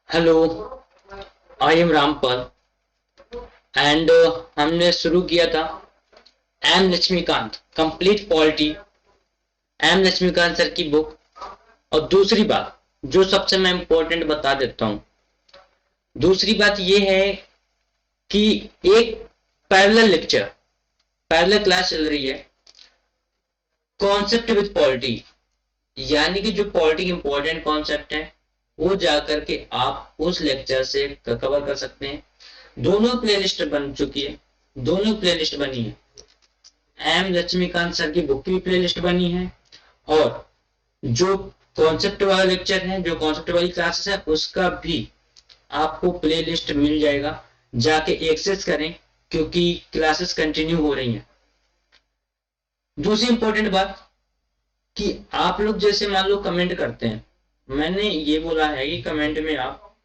Hello, I am Rampal and हमने शुरू किया था M Laxmikanth complete polity, M Laxmikanth sir की बुक। और दूसरी बात जो सबसे मैं इम्पोर्टेंट बता देता हूँ, दूसरी बात ये है कि एक पैरेलल लेक्चर, पैरेलल क्लास चल रही है कॉन्सेप्ट विद पॉलिटी, यानी कि जो पॉलिटी के इंपॉर्टेंट कॉन्सेप्ट है वो जाकर के आप उस लेक्चर से कवर कर सकते हैं। दोनों प्लेलिस्ट बन चुकी है, दोनों प्लेलिस्ट बनी है। एम लक्ष्मीकांत सर की बुक की प्लेलिस्ट बनी है और जो कॉन्सेप्ट वाला लेक्चर है, जो कॉन्सेप्ट वाली क्लासेस है, उसका भी आपको प्लेलिस्ट मिल जाएगा। जाके एक्सेस करें क्योंकि क्लासेस कंटिन्यू हो रही हैं। दूसरी इंपॉर्टेंट बात कि आप लोग जैसे मान लो कमेंट करते हैं, मैंने ये बोला है कि कमेंट में आप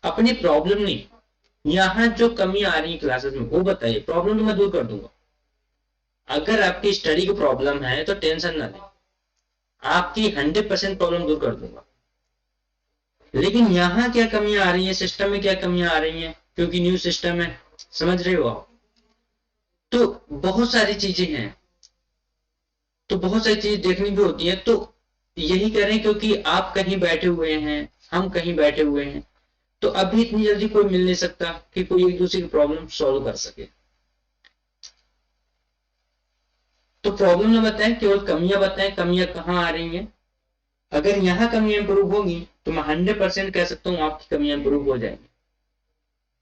अपनी प्रॉब्लम नहीं, यहाँ जो कमी आ रही है क्लासेस में वो बताइए, प्रॉब्लम तो मैं दूर कर दूंगा। अगर आपकी स्टडी की प्रॉब्लम है तो टेंशन ना लें, आपकी 100% प्रॉब्लम दूर कर दूंगा। लेकिन यहाँ क्या कमियां आ रही हैं, सिस्टम में क्या कमियां आ रही हैं, क्योंकि न्यू सिस्टम है, समझ रहे हो आप। तो बहुत सारी चीजें हैं, तो बहुत सारी चीजें देखनी भी होती है। तो यही करें क्योंकि आप कहीं बैठे हुए हैं, हम कहीं बैठे हुए हैं, तो अभी इतनी जल्दी कोई मिल नहीं सकता कि कोई एक दूसरे की प्रॉब्लम सॉल्व कर सके। तो प्रॉब्लम ना बताएं, केवल कमियां बताएं, कमियां कहाँ आ रही हैं। अगर यहाँ कमियां इंप्रूव होंगी तो मैं 100% कह सकता हूँ आपकी कमियां इंप्रूव हो जाएंगी।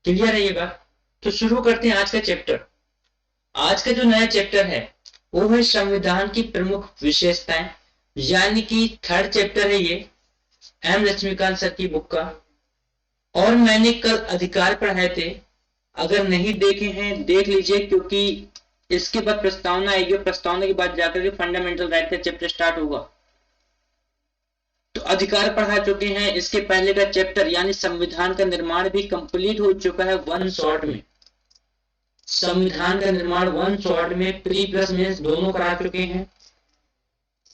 क्लियर है ये बात। तो शुरू करते हैं आज का चैप्टर। आज का जो नया चैप्टर है वो है संविधान की प्रमुख विशेषताएं, यानी कि थर्ड चैप्टर है ये एम लक्ष्मीकांत सर की बुक का। और मैंने कल अधिकार पढ़ाए थे, अगर नहीं देखे हैं देख लीजिए, क्योंकि इसके बाद प्रस्तावना आएगी, प्रस्तावना के बाद जाकर के फंडामेंटल राइट का चैप्टर स्टार्ट होगा। तो अधिकार पढ़ा चुके हैं, इसके पहले का चैप्टर यानी संविधान का निर्माण भी कंप्लीट हो चुका है वन शॉट में। संविधान का निर्माण वन शॉट में प्री प्लस मेंस दोनों करा चुके हैं,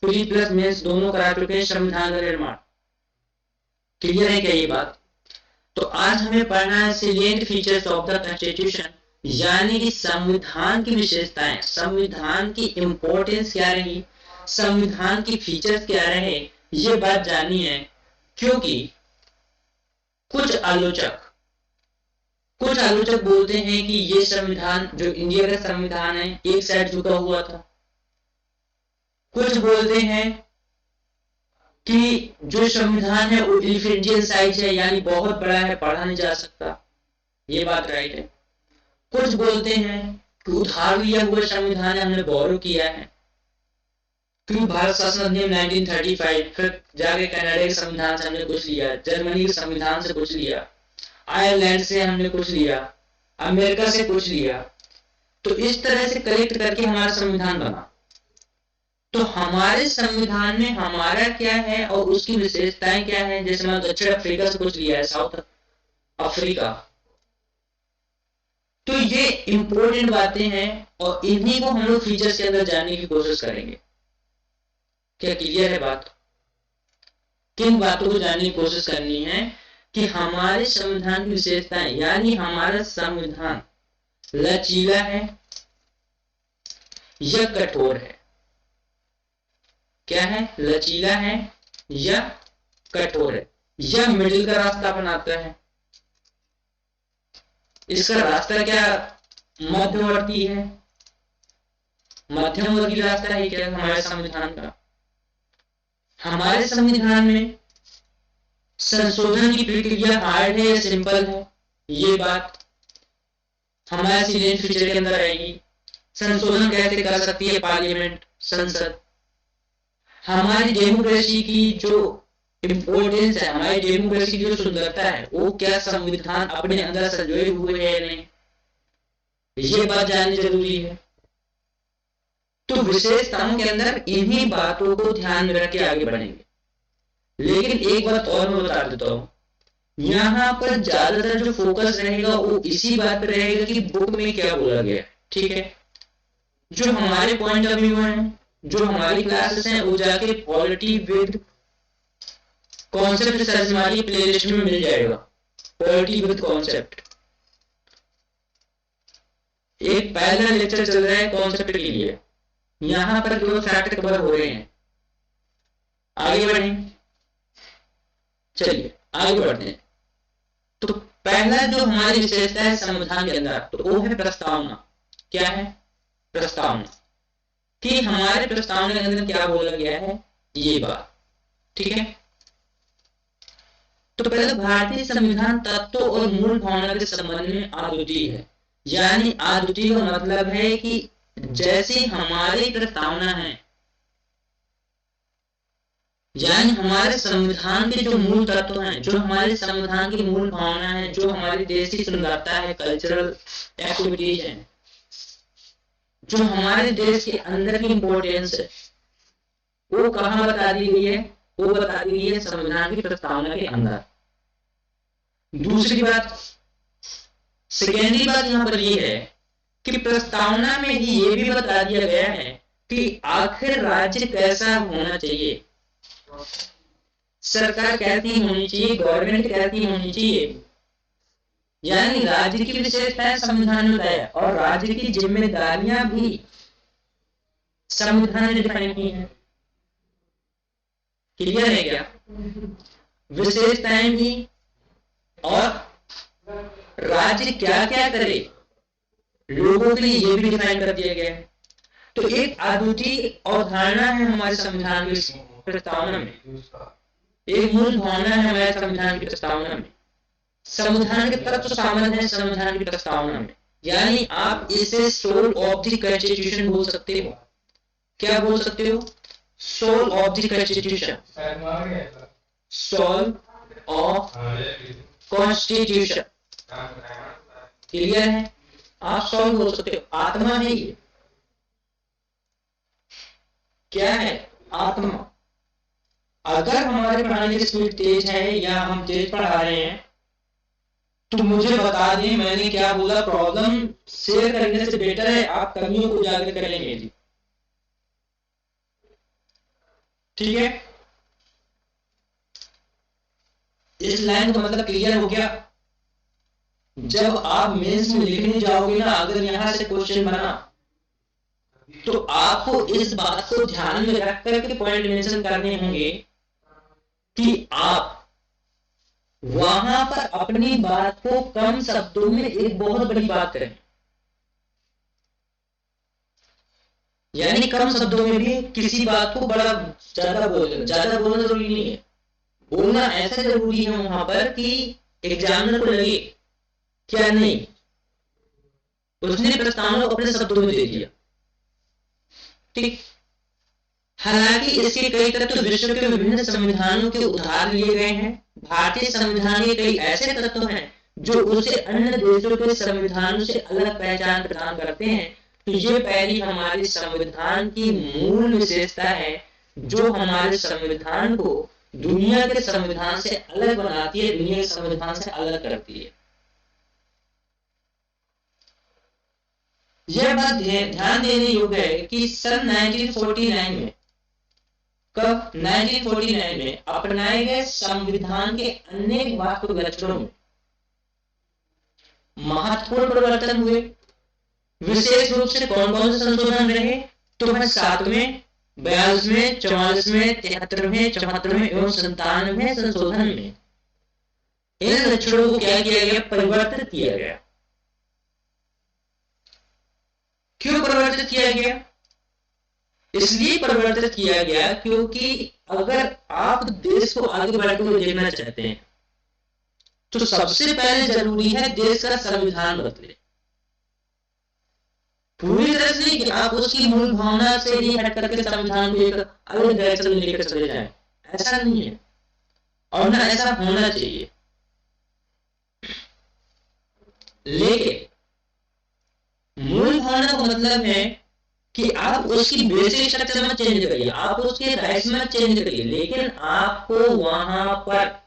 प्री प्लस मेंस दोनों करा चुके हैं संविधान का निर्माण। क्लियर है क्या ये बात। तो आज हमें पढ़ना है सिलिएंट फीचर्स ऑफ द कॉन्स्टिट्यूशन, यानी कि संविधान की विशेषताएं, संविधान की इंपॉर्टेंस क्या रही, संविधान की फीचर्स क्या रहे, ये बात जाननी है। क्योंकि कुछ आलोचक बोलते हैं कि ये संविधान जो इंडिया का संविधान है एक साइड झुका हुआ था। कुछ बोलते हैं कि जो संविधान है वो एलिफेंटियन साइज है, यानी बहुत बड़ा है, पढ़ा नहीं जा सकता। ये बात राइट है। कुछ बोलते हैं कि उधार लिया हुआ संविधान है, हमने बोरो किया है, क्योंकि भारत शासन अधिनियम 1935, फिर जाके कनाडा के संविधान से हमने कुछ लिया, जर्मनी के संविधान से कुछ लिया, आयरलैंड से हमने कुछ लिया, अमेरिका से कुछ लिया। तो इस तरह से कलेक्ट करके हमारा संविधान बना। तो हमारे संविधान में हमारा क्या है और उसकी विशेषताएं क्या है। जैसे मैंने दक्षिण अफ्रीका से कुछ लिया है, साउथ अफ्रीका। तो ये इंपॉर्टेंट बातें हैं और इन्हीं को हम लोग फीचर्स के अंदर जानने की कोशिश करेंगे। क्या क्लियर है बात। किन बातों को जानने की कोशिश करनी है कि हमारे संविधान की विशेषताएं, यानी हमारा संविधान लचीला है या कठोर है। क्या है, लचीला है या कठोर है, या मिडिल का रास्ता अपनाता है। इसका रास्ता क्या मध्यवर्ती है, मध्यवर्ती रास्ता है क्या हमारे संविधान का। हमारे संविधान में संशोधन की प्रक्रिया हार्ड है या सिंपल है, ये बात हमारे सिलेंट फीचर के अंदर आएगी। संशोधन कैसे कर सकती है पार्लियामेंट, संसद। हमारी डेमोक्रेसी की जो इंपॉर्टेंस है, हमारी डेमोक्रेसी की जो सुंदरता है, वो क्या संविधान अपने अंदर संजोए हुए है या नहीं, ये बात जाननी जरूरी है। तो विशेषताओं के अंदर इन्हीं बातों को ध्यान में रख के आगे बढ़ेंगे। लेकिन एक बात और मैं बता देता हूं, यहाँ पर ज्यादातर जो फोकस रहेगा वो इसी बात पर रहेगा कि बुक में क्या बोला गया, ठीक है। जो हमारे पॉइंट ऑफ व्यू है, जो हमारी क्लासेस हैं, वो जाके पॉलिटी विद कॉन्सेप्ट सर्च मारिए, प्लेलिस्ट में मिल जाएगा, पॉलिटी विद कॉन्सेप्ट। एक पहला लेक्चर चल रहा है कॉन्सेप्ट के लिए, यहां पर केवल फैक्ट कवर हो रहे हैं। आगे बढ़े, चलिए आगे बढ़ते हैं। तो पहला जो हमारी विशेषता है संविधान के अंदर, तो वो है प्रस्तावना। क्या है? प्रस्तावना। कि हमारे प्रस्तावना के अंदर क्या बोला गया है, ये बात, ठीक है। तो पहले भारतीय संविधान तत्व और मूल भावना के संबंध में अद्वितीय है। यानी अद्वितीय का मतलब है कि जैसी हमारी प्रस्तावना है, यानी हमारे संविधान के जो मूल तत्व हैं, जो हमारे संविधान की मूल भावना है, जो हमारे देश की सुंदरता है, कल्चरल एक्टिविटीज हैं, जो हमारे देश के अंदर की इंपॉर्टेंस है, वो कहाँ बता दी गई है? वो बता दी गई है संविधान की प्रस्तावना के अंदर। दूसरी बात, सेकेंडरी बात यहाँ पर ये है कि प्रस्तावना में ही ये भी बता दिया गया है कि आखिर राज्य कैसा होना चाहिए। सरकार कैसी होनी चाहिए, गवर्नमेंट कैसी होनी चाहिए, यानी राज्य की विशेषताएं संविधान में बताया और राज्य की जिम्मेदारियां भी संविधान ने डिफाइन की हैं। क्लियर है क्या? विशेषताएं भी और राज्य क्या क्या करे लोगों के लिए ये भी डिफाइन कर दिया गया है। तो एक अद्वितीय अवधारणा है हमारे संविधान की प्रस्तावना में, एक मूल भावना है हमारे संविधान की प्रस्तावना में। संविधान के तत्व शामिल है संविधान की प्रस्तावना में, यानी आप इसे सोल ऑफ द कॉन्स्टिट्यूशन बोल सकते हो। क्या बोल सकते हो? Soul of the constitution, soul of constitution. Clear है? आप सोल बोल सकते हो, आत्मा है ये। क्या है? आत्मा। अगर हमारे पढ़ाने की स्पीड तेज है या हम तेज पढ़ा रहे हैं तो मुझे बता दें मैंने क्या बोला। प्रॉब्लम शेयर करने से बेटर है आप कमियों को उजागर कर लेंगे जी, ठीक है। इस लाइन का मतलब क्लियर हो गया। जब आप मेंस में लिखने जाओगे ना, अगर यहां से क्वेश्चन बना तो आपको इस बात को ध्यान में रख करके पॉइंट मेंशन करने होंगे कि आप वहां पर अपनी बात को कम शब्दों में एक बहुत बड़ी बात करें। यानी कम शब्दों में भी किसी बात को बड़ा ज्यादा बोलना, ज्यादा बोलना जरूरी नहीं है, बोलना ऐसा जरूरी है वहां पर कि एग्जामिनर को लगे क्या नहीं उसने प्रस्तावना को अपने शब्दों में दे दिया, ठीक। हालांकि इसके कई तत्व विश्व के विभिन्न संविधानों के उधार लिए गए हैं। भारतीय संविधान के कई ऐसे तत्व हैं जो उसे अन्य देशों के संविधानों से अलग पहचान प्रदान करते हैं। तो ये पहली हमारे संविधान की मूल विशेषता है जो हमारे संविधान को दुनिया के संविधान से अलग बनाती है, दुनिया के संविधान से अलग करती है। यह बात ध्यान देने योग्य है कि सन 1949 में, कब? 1949 में अपनाए गए संविधान के अनेक वास्तविक लक्षणों में महत्वपूर्ण परिवर्तन हुए। विशेष रूप से कौन कौन से संशोधन रहे? तो है 7वें, 42वें, 44वें, 73वें, 74वें एवं 97वें संशोधन में इन लक्षणों को क्या किया गया? परिवर्तित किया गया। क्यों परिवर्तित किया गया? इसलिए परिवर्तित किया गया क्योंकि अगर आप देश को आगे बढ़ते हुए देखना चाहते हैं तो सबसे पहले जरूरी है देश का संविधान बदले। पूरी तरह से नहीं कि आप उसकी मूल भावना से ही हट करके संविधान को एक अलग डायरेक्शन में लेकर चले जाएं, ऐसा नहीं है और ना ऐसा होना चाहिए। लेकिन मूल भावना का मतलब है कि आप उसकी बेसिक स्ट्रक्चर में चेंज करिए, आप उसके राइट्स में चेंज करिए, लेकिन आपको वहां पर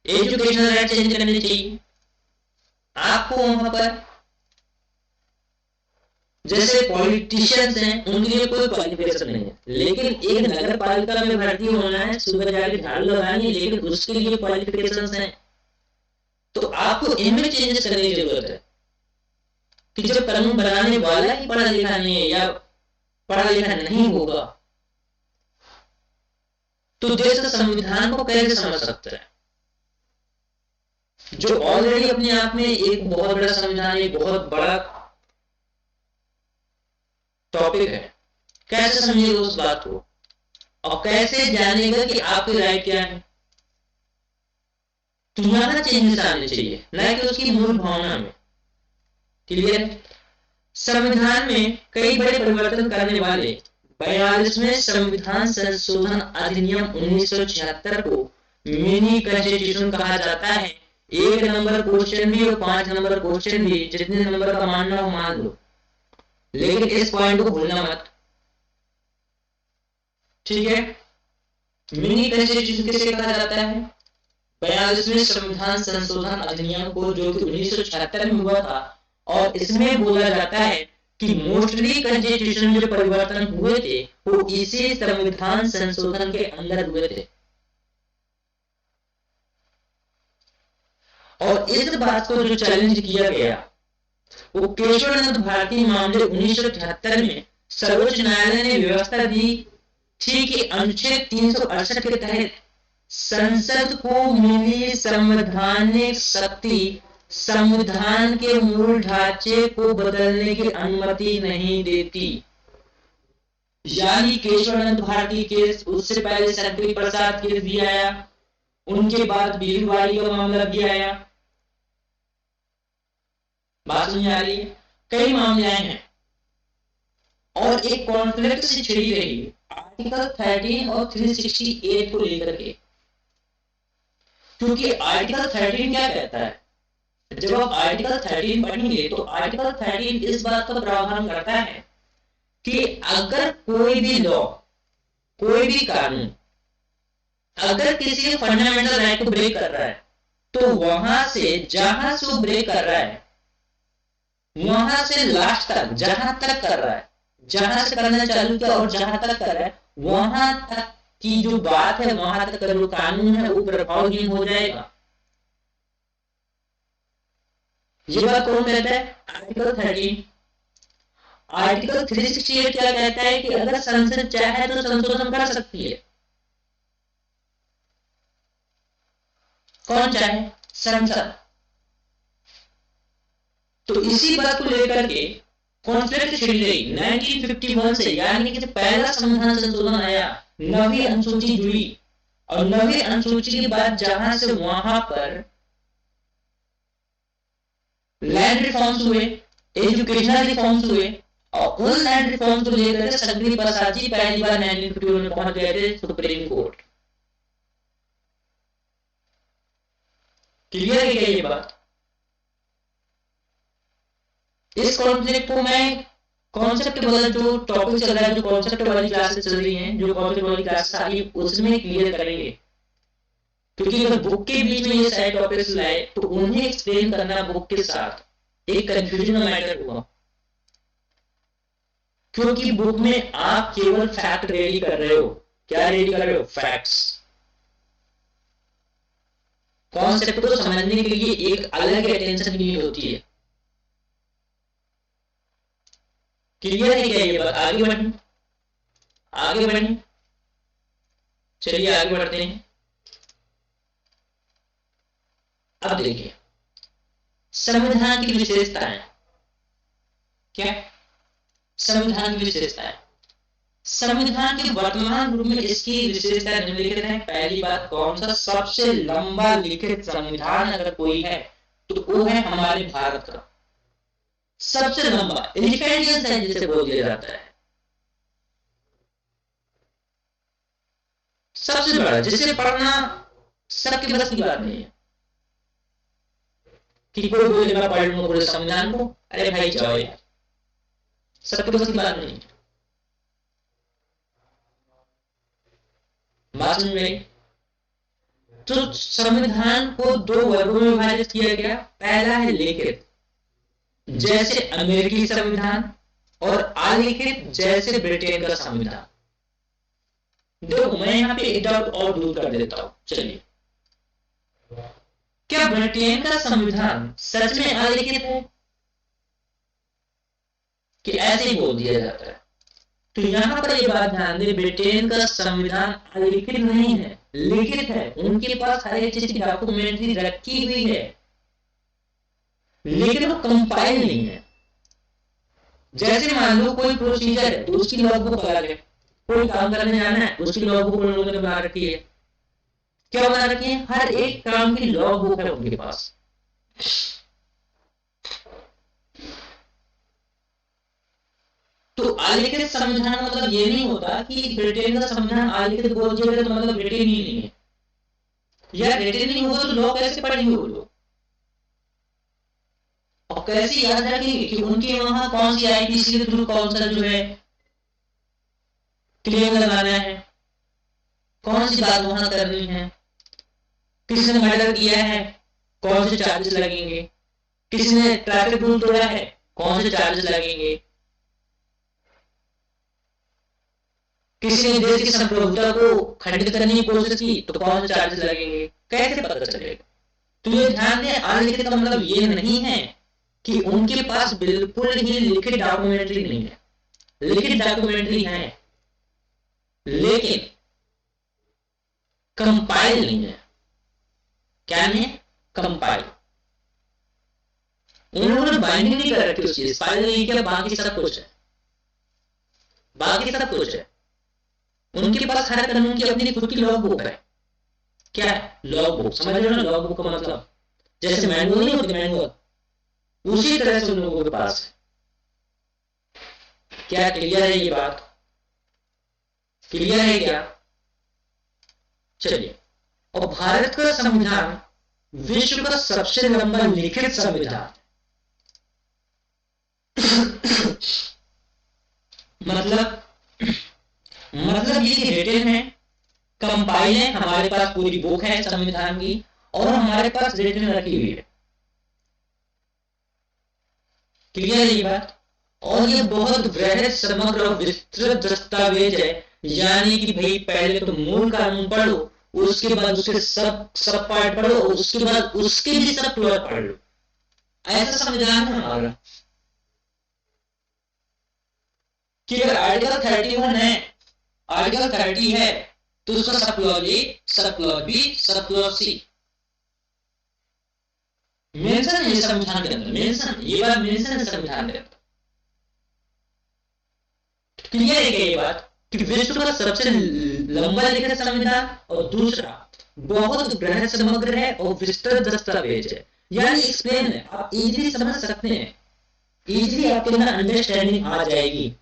एजुकेशनल राइट चेंज करने चाहिए। आपको वहां पर जैसे पॉलिटिशियंस हैं उनके लिए कोई क्वालिफिकेशन नहीं है, लेकिन एक नगर पालिका में भर्ती होना है, सुबह जाके झाड़ू लगानी है, लेकिन उसके लिए क्वालिफिकेशन है। तो आपको इनमें चेंजेस करने की जरूरत है कि जब कानून बनाने वाला ही पढ़ा लिखा नहीं है या पढ़ा लिखा नहीं होगा तो देश का संविधान को कैसे समझ सकता है, जो ऑलरेडी अपने आप में एक बहुत बड़ा संविधान, एक बहुत बड़ा टॉपिक है। कैसे समझेगा उस बात को और कैसे जानेगा कि आपकी राय क्या है। तो यहां चेंजेस आने चाहिए, न कि उसकी मूल भावना में। क्लियर? संविधान में कई बड़े परिवर्तन करने वाले 42वें संविधान संशोधन अधिनियम 1976 को मिनी कॉन्स्टिट्यूशन कहा जाता है। 1 नंबर क्वेश्चन भी और 5 नंबर क्वेश्चन भी, जितने नंबर का मानना हो मान लो, लेकिन इस पॉइंट को भूलना मत। ठीक है? मिनी कॉन्स्टिट्यूशन किसे कहा जाता है? 42वें संविधान संशोधन अधिनियम को, जो कि 1976 में हुआ था, और इसमें बोला जाता है कि मोस्टली कॉन्स्टिट्यूशन में जो परिवर्तन हुए थे वो इसी संविधान संशोधन के अंदर हुए थे। और इस बात को जो चैलेंज किया गया वो केशवानंद भारती मामले 1978 में सर्वोच्च न्यायालय ने व्यवस्था दी थी कि अनुच्छेद 368 के तहत संसद को मिली संवैधानिक शक्ति संविधान के मूल ढांचे को बदलने की अनुमति नहीं देती। यानी केशवानंद भारती केस, उससे पहले शंकरी प्रसाद केस भी आया, उनके बाद बीरवाड़ी का मामला भी आया। बात समझ आ रही है? कई मामले आए हैं और एक कॉन्फ्लिक्ट से छिड़ी रही आर्टिकल 13 और 368 को लेकर के। क्योंकि आर्टिकल 13 क्या कहता है? जब आप आर्टिकल 13 पढ़ेंगे तो आर्टिकल 13 इस बात का प्रावधान करता है कि अगर कोई भी लॉ, कोई भी कानून अगर किसी फंडामेंटल राइट को ब्रेक कर रहा है तो वहां से, जहां से वो ब्रेक कर रहा है, वहां से लास्ट तक, जहां तक कर रहा है, जहां से करना चालू किया और जहां तक कर रहा है, वहां तक की जो बात है, वहां तक का जो कानून है वो प्रभावहीन हो जाएगा। ये बात कौन कहता है? आर्टिकल 13। आर्टिकल 368 क्या कहता है कि अगर संसद चाहे तो संशोधन कर सकती है। कौन चाहे? संसद। तो इसी बात को लेकर के कॉन्फ्लिक्ट छिड़ गई 1951 से, यानी कि जब पहला संविधान संशोधन आया, 9वीं अनुसूची जुड़ी और 9वीं अनुसूची के बाद जहां से वहां पर लैंड रिफॉर्म्स हुए, एजुकेशनल रिफॉर्म्स हुए, और उन लैंड रिफॉर्म्स को लेकर शंकरी प्रसाद जी पहली बार 1951 में पहुंच गए थे सुप्रीम कोर्ट। क्लियर है क्या ये बात? इस कॉन्फ्लिक्ट को मैं कॉन्सेप्ट वाला जो टॉपिक चल रहा है, जो कॉन्सेप्ट वाली क्लासेस चल रही हैं, जो कॉन्सेप्ट वाली क्लास आ रही है, उसमें क्लियर करेंगे। क्योंकि अगर बुक के बीच में ये सारे टॉपिक्स लाए तो उन्हें एक्सप्लेन करना बुक के साथ एक कंफ्यूजन मैटर हुआ। क्योंकि बुक में आप केवल फैक्ट रेडी कर रहे हो। क्या रेडी कर रहे हो? फैक्ट्स। कॉन्सेप्ट को समझने के लिए एक अलग अटेंशन की नीड होती है। क्लियर है क्या ये बात? आगे बढ़ें, आगे बढ़ें, चलिए आगे बढ़ते हैं। अब देखिए संविधान की विशेषताएं क्या? संविधान की विशेषताएं, संविधान के वर्तमान रूप में इसकी विशेषता निम्नलिखित है। पहली बात, कौन सा? सबसे लंबा लिखित संविधान अगर कोई है तो वो है हमारे भारत का सबसे लंबा, एलिफेंटियन साइज जिसे बोल दिया जाता है, सबसे बड़ा, जिसे पढ़ना सबके बस की बात नहीं है कि कोई बोले मैं पढ़ लूंगा पूरे संविधान को। अरे भाई जाओ यार, सबके बस की बात नहीं। बात समझ में? तो संविधान को 2 वर्गों में विभाजित किया गया। पहला है लिखित, जैसे अमेरिकी संविधान, और अलिखित जैसे ब्रिटेन का संविधान। देखो मैं यहाँ पे एक डाउट और दूर कर देता हूं। चलिए, क्या ब्रिटेन का संविधान सच में अलिखित है कि ऐसे ही बोल दिया जाता है? तो यहाँ पर ये बात ध्यान दें, ब्रिटेन का संविधान अलिखित नहीं है, लिखित है। उनके पास हर एक चीज की डॉक्यूमेंट्री रखी हुई है, लेकिन वो कंपाइल नहीं है। जैसे मान लो कोई प्रोसीजर है तो उसकी लॉगबुक अलग है, कोई काम करने जाना है उसकी लॉगबुक उन लोगों ने बना रखी है। क्या बना रखी है? हर एक काम की लॉगबुक है उनके पास। तो अलिखित संविधान मतलब ये नहीं होता कि ब्रिटेन का संविधान अलिखित बोल दिया तो मतलब ब्रिटेन ही नहीं है। या ब्रिटेन नहीं होगा तो लॉ कैसे पढ़ेंगे वो लोग, और कैसे याद रखेंगे कि उनके वहां कौन सी आईपीसी के थ्रू कौन सा जो है क्लेम लगाना है, कौन सी बात वहां करनी है, किसने मर्डर किया है कौन से चार्जेस लगेंगे, किसने ट्रैफिक रूल तोड़ा है कौन से चार्जेस लगेंगे, किसी ने देश की संप्रभुता को खंडित करने की कोशिश की तो कौन से चार्जेस लगेंगे, कैसे पता चलेगा? तो ये ध्यान दें, अलिखित का मतलब ये नहीं है कि उनके पास बिल्कुल ही लिखित डॉक्यूमेंट्री नहीं है। लिखित डॉक्यूमेंट्री है लेकिन कंपाइल नहीं है। क्या नहीं है? कंपाइल। उन लोगों ने बाइंडिंग नहीं कर रखी उस चीज, फाइल नहीं किया, बाकी सब कुछ है, बाकी सब कुछ है। उनके पास हर कानून की अपनी खुद की लॉग बुक है। क्या है? Log book. समझ रहे हो ना लॉग बुक का मतलब? जैसे मैनुअल नहीं होती, मैनुअल, उसी तरह से उन लोगों के पास है। क्या क्लियर है ये बात? क्लियर है क्या? चलिए, और भारत का संविधान विश्व का सबसे लंबा लिखित संविधान मतलब ये कि रिटन है, कंपाइल है, हमारे पास पूरी बुक है संविधान की, और हमारे पास रिटन रखी हुई है। क्लियर है ये बात? और ये बहुत वृहद, समग्र और विस्तृत दस्तावेज है। यानी कि भाई पहले तो मूल कानून पढ़ो, उसके बाद उसके सब पार्ट पढ़ो, उसके बाद उसके भी सब क्लोज पढ़ लो। ऐसा संविधान है हमारा कि अगर आर्टिकल 31 है, आर्टिकल 30 है, तो उसका सब clause A, sub clause B, sub clause C mention है संविधान के अंदर। मेंशन, ये बात मेंशन है संविधान के अंदर। क्लियर है क्या ये बात कि विश्व का सबसे लंबा लिखित संविधान, और दूसरा बहुत बृहद, समग्र है और विस्तृत दस्तावेज है, यानी एक्सप्लेन है, आप इजीली समझ सकते हैं, इजीली आपके अंदर अंडरस्टैंडिंग आ जाएगी।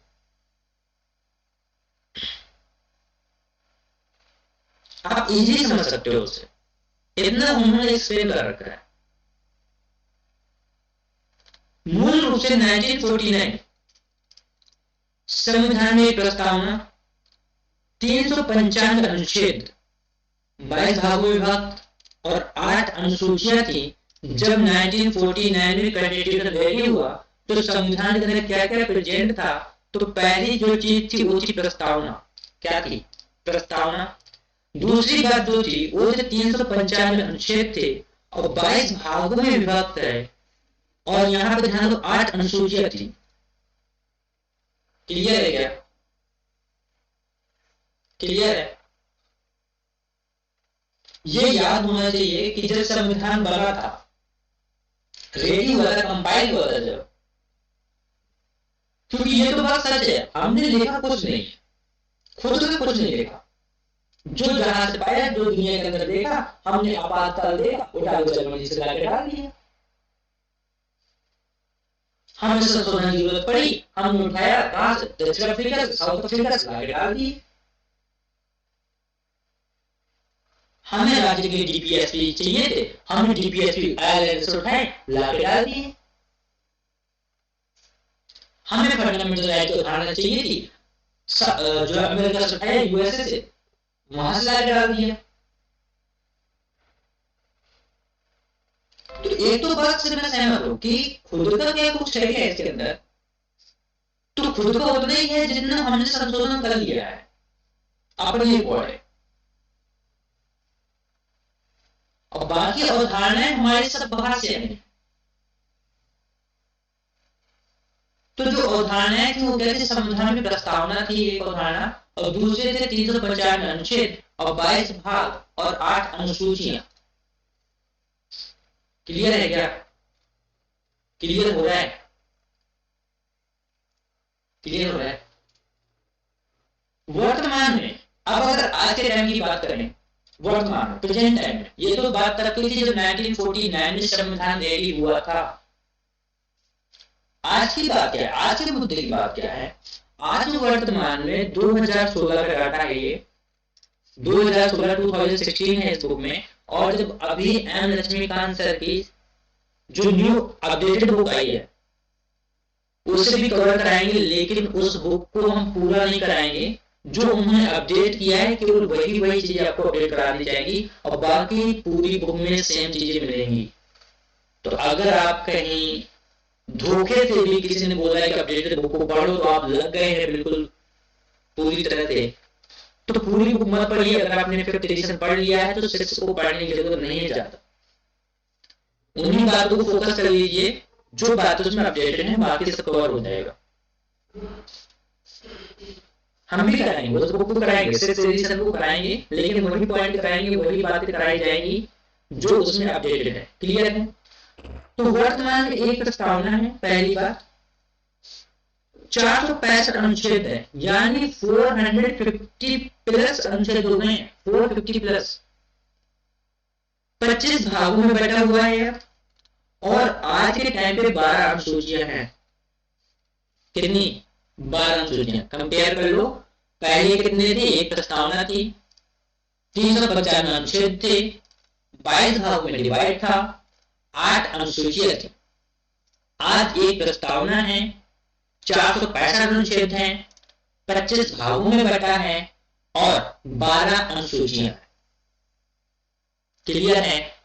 आप इजीली समझ सकते हो उसे, इतना उन्होंने एक्सप्लेन कर रखा है। मूल रूप से 1949 संविधान में प्रस्तावना, 395 अनुच्छेद, 22 भागों में विभक्त और 8 अनुसूचियां थी। जब 1949 में कॉन्स्टिट्यूशन रेडी हुआ तो संविधान के अंदर क्या क्या प्रेजेंट था? तो पहली जो चीज थी वो थी प्रस्तावना। क्या थी? प्रस्तावना। दूसरी बात जो थी वो थे 395 अनुच्छेद थे और 22 भागों में विभक्त है, और यहाँ पे ध्यान दो 8 अनुसूचियां थी। क्लियर है क्या? क्लियर है? ये याद होना चाहिए कि जब संविधान बना था, रेडी हुआ था, कंपाइल हुआ था जब, क्योंकि ये तो बात सच है, हमने लिखा कुछ नहीं, खुद से कुछ नहीं लिखा, जो जहां से पाया, जो दुनिया के अंदर देखा, हमने आपातकाल देखा, उठा के जर्मनी से लाके डाल दिया। हमें संशोधन की जरूरत पड़ी, हमने उठाया, कहां से? दक्षिण अफ्रीका, साउथ अफ्रीका से लाके डाल दिए। हमें राज्य के डीपीएसपी चाहिए थे, हमने डीपीएसपी आयरलैंड से उठाए, लाके डाल दिए। हमें फंडामेंटल राइट की अवधारणा चाहिए थी, जो अमेरिका से उठाया, यूएसए से, वहां से लाके डाल दिया। तो एक तो बात से मैं सहमत हूं कि खुद का क्या कुछ है क्या इसके अंदर, तो खुद का उतना ही है जितना हमने संशोधन कर लिया है अपने अकॉर्डिंग, और बाकी अवधारणाएं हमारी सब बाहर से आई। तो जो अवधारणाएं थी वो क्या थी, संविधान में प्रस्तावना थी एक अवधारणा, और दूसरे थे 395 अनुच्छेद और 22 भाग और 8 अनुसूचियां। क्लियर है क्या? क्लियर हो रहा है? क्लियर हो रहा है? वर्तमान में अब अगर आज के टाइम की बात करें, वर्तमान में प्रेजेंट टाइम में, ये तो बात तब की थी जब 1949 में संविधान रेडी हुआ था। आज की बात क्या है, आज के मुद्दे की बात क्या है? आज वर्तमान में 2016 का डाटा है, ये 2016 है इस बुक में। और जब अभी एम लक्ष्मीकांत सर की जो न्यू अपडेटेड बुक आई है उसे भी कवर कराएंगे, लेकिन उस बुक को हम पूरा नहीं कराएंगे। जो उन्होंने अपडेट किया है केवल वही चीजें आपको अपडेट करा दी जाएगी, और बाकी पूरी बुक में सेम चीजें मिलेंगी। तो अगर आप कहीं धोखे से भी किसी ने बोला है कि अपडेटेड बुक को पढ़ो तो आप लग गए हैं बिल्कुल पूरी तरह से, तो पूरी बुक मत पढ़िए। अगर आपने फिफ्थ एडिशन पढ़ लिया है तो सिक्स को पढ़ने की जरूरत नहीं है ज्यादा। उन्हीं बातों को फोकस कर लीजिए जो बात उसमें अपडेटेड है, बाकी सब कवर हो जाएगा। हम भी कराएंगे, उस बुक को कराएंगे, सिक्स एडिशन को कराएंगे, लेकिन वही पॉइंट कराएंगे, वही बातें कराई जाएंगी जो उसमें अपडेटेड है। क्लियर है? तो वर्तमान में एक प्रस्तावना है, पहली बात 465 अनुच्छेद है, यानी 450 प्लस अनुच्छेद हो गए, 450 प्लस 25 भागों में बैठा हुआ है। और आज के टाइम पे 12 अनुसूचियां हैं। कितनी? 12 अनुसूचियां। कंपेयर कर लो, पहले कितने थे? एक प्रस्तावना थी, 395 अनुच्छेद थे, 22 भागों में डिवाइड था, 8 अनुसूचियां थी। आज एक प्रस्तावना है, 465 अनुच्छेद हैं, 25 भागों में बटा है और 12 अनुसूचियां। क्लियर है?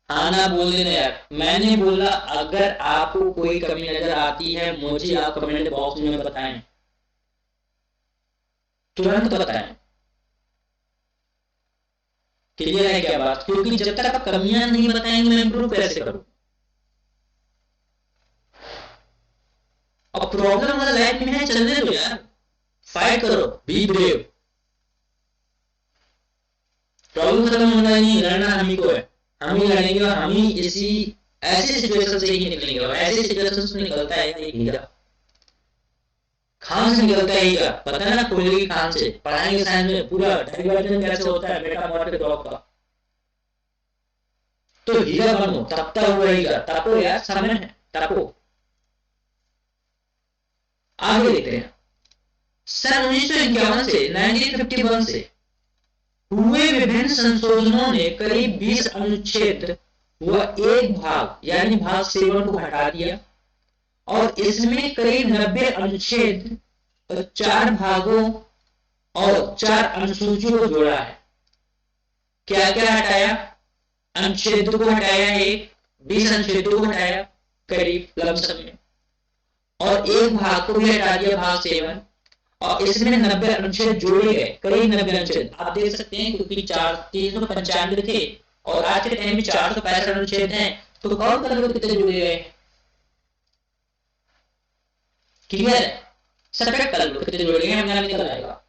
आना बोल देना यार, मैंने बोला अगर आपको कोई कमी नजर आती है मुझे आप कमेंट बॉक्स में बताएं, तुरंत बताएं। क्लियर है क्या बात? क्योंकि जब तक आप कमियां नहीं बताएंगे मैं इंप्रूव कैसे करूं? और प्रॉब्लम वाला लाइफ में है, चलने दो यार, फाइट करो, बी ब्रेव। प्रॉब्लम खत्म होना नहीं, लड़ना हम ही को है, हम ही लड़ेंगे और हम ही इसी ऐसी सिचुएशन से ही निकलेंगे। और ऐसी सिचुएशन से निकलता है एक हीरा, खान से निकलता है हीरा। पता है ना कोयले की खान से? पढ़ाएंगे साइंस में पूरा डाइवर्जन कैसे होता है बेटा मॉडल ड्रॉप का। तो हीरा बनो, तपता हुआ हीरा, तपो यार, समय है, तपो। आगे देखते हैं, सन 1951 से 1951 से हुए विभिन्न संशोधनों ने करीब 20 अनुच्छेद व एक भाग यानी भाग 7 को हटा दिया, और इसमें करीब 90 अनुच्छेद, 4 भागों और 4 अनुसूचियों को जोड़ा है। क्या क्या हटाया? अनुच्छेद को हटाया है, 20 अनुच्छेदों को हटाया करीब लमसम में, और एक भाग को भी हटा दिया, भाग 7, और इसमें 90 अनुच्छेद जोड़े गए, करीब 90 अनुच्छेद आप देख सकते हैं, क्योंकि 395 थे और आज के टाइम में 465 अनुच्छेद हैं, तो कौन कर लो कितने जुड़े गए? क्लियर है? सब्ट्रैक्ट कर लो कितने जुड़े गए, हमारा निकल आएगा।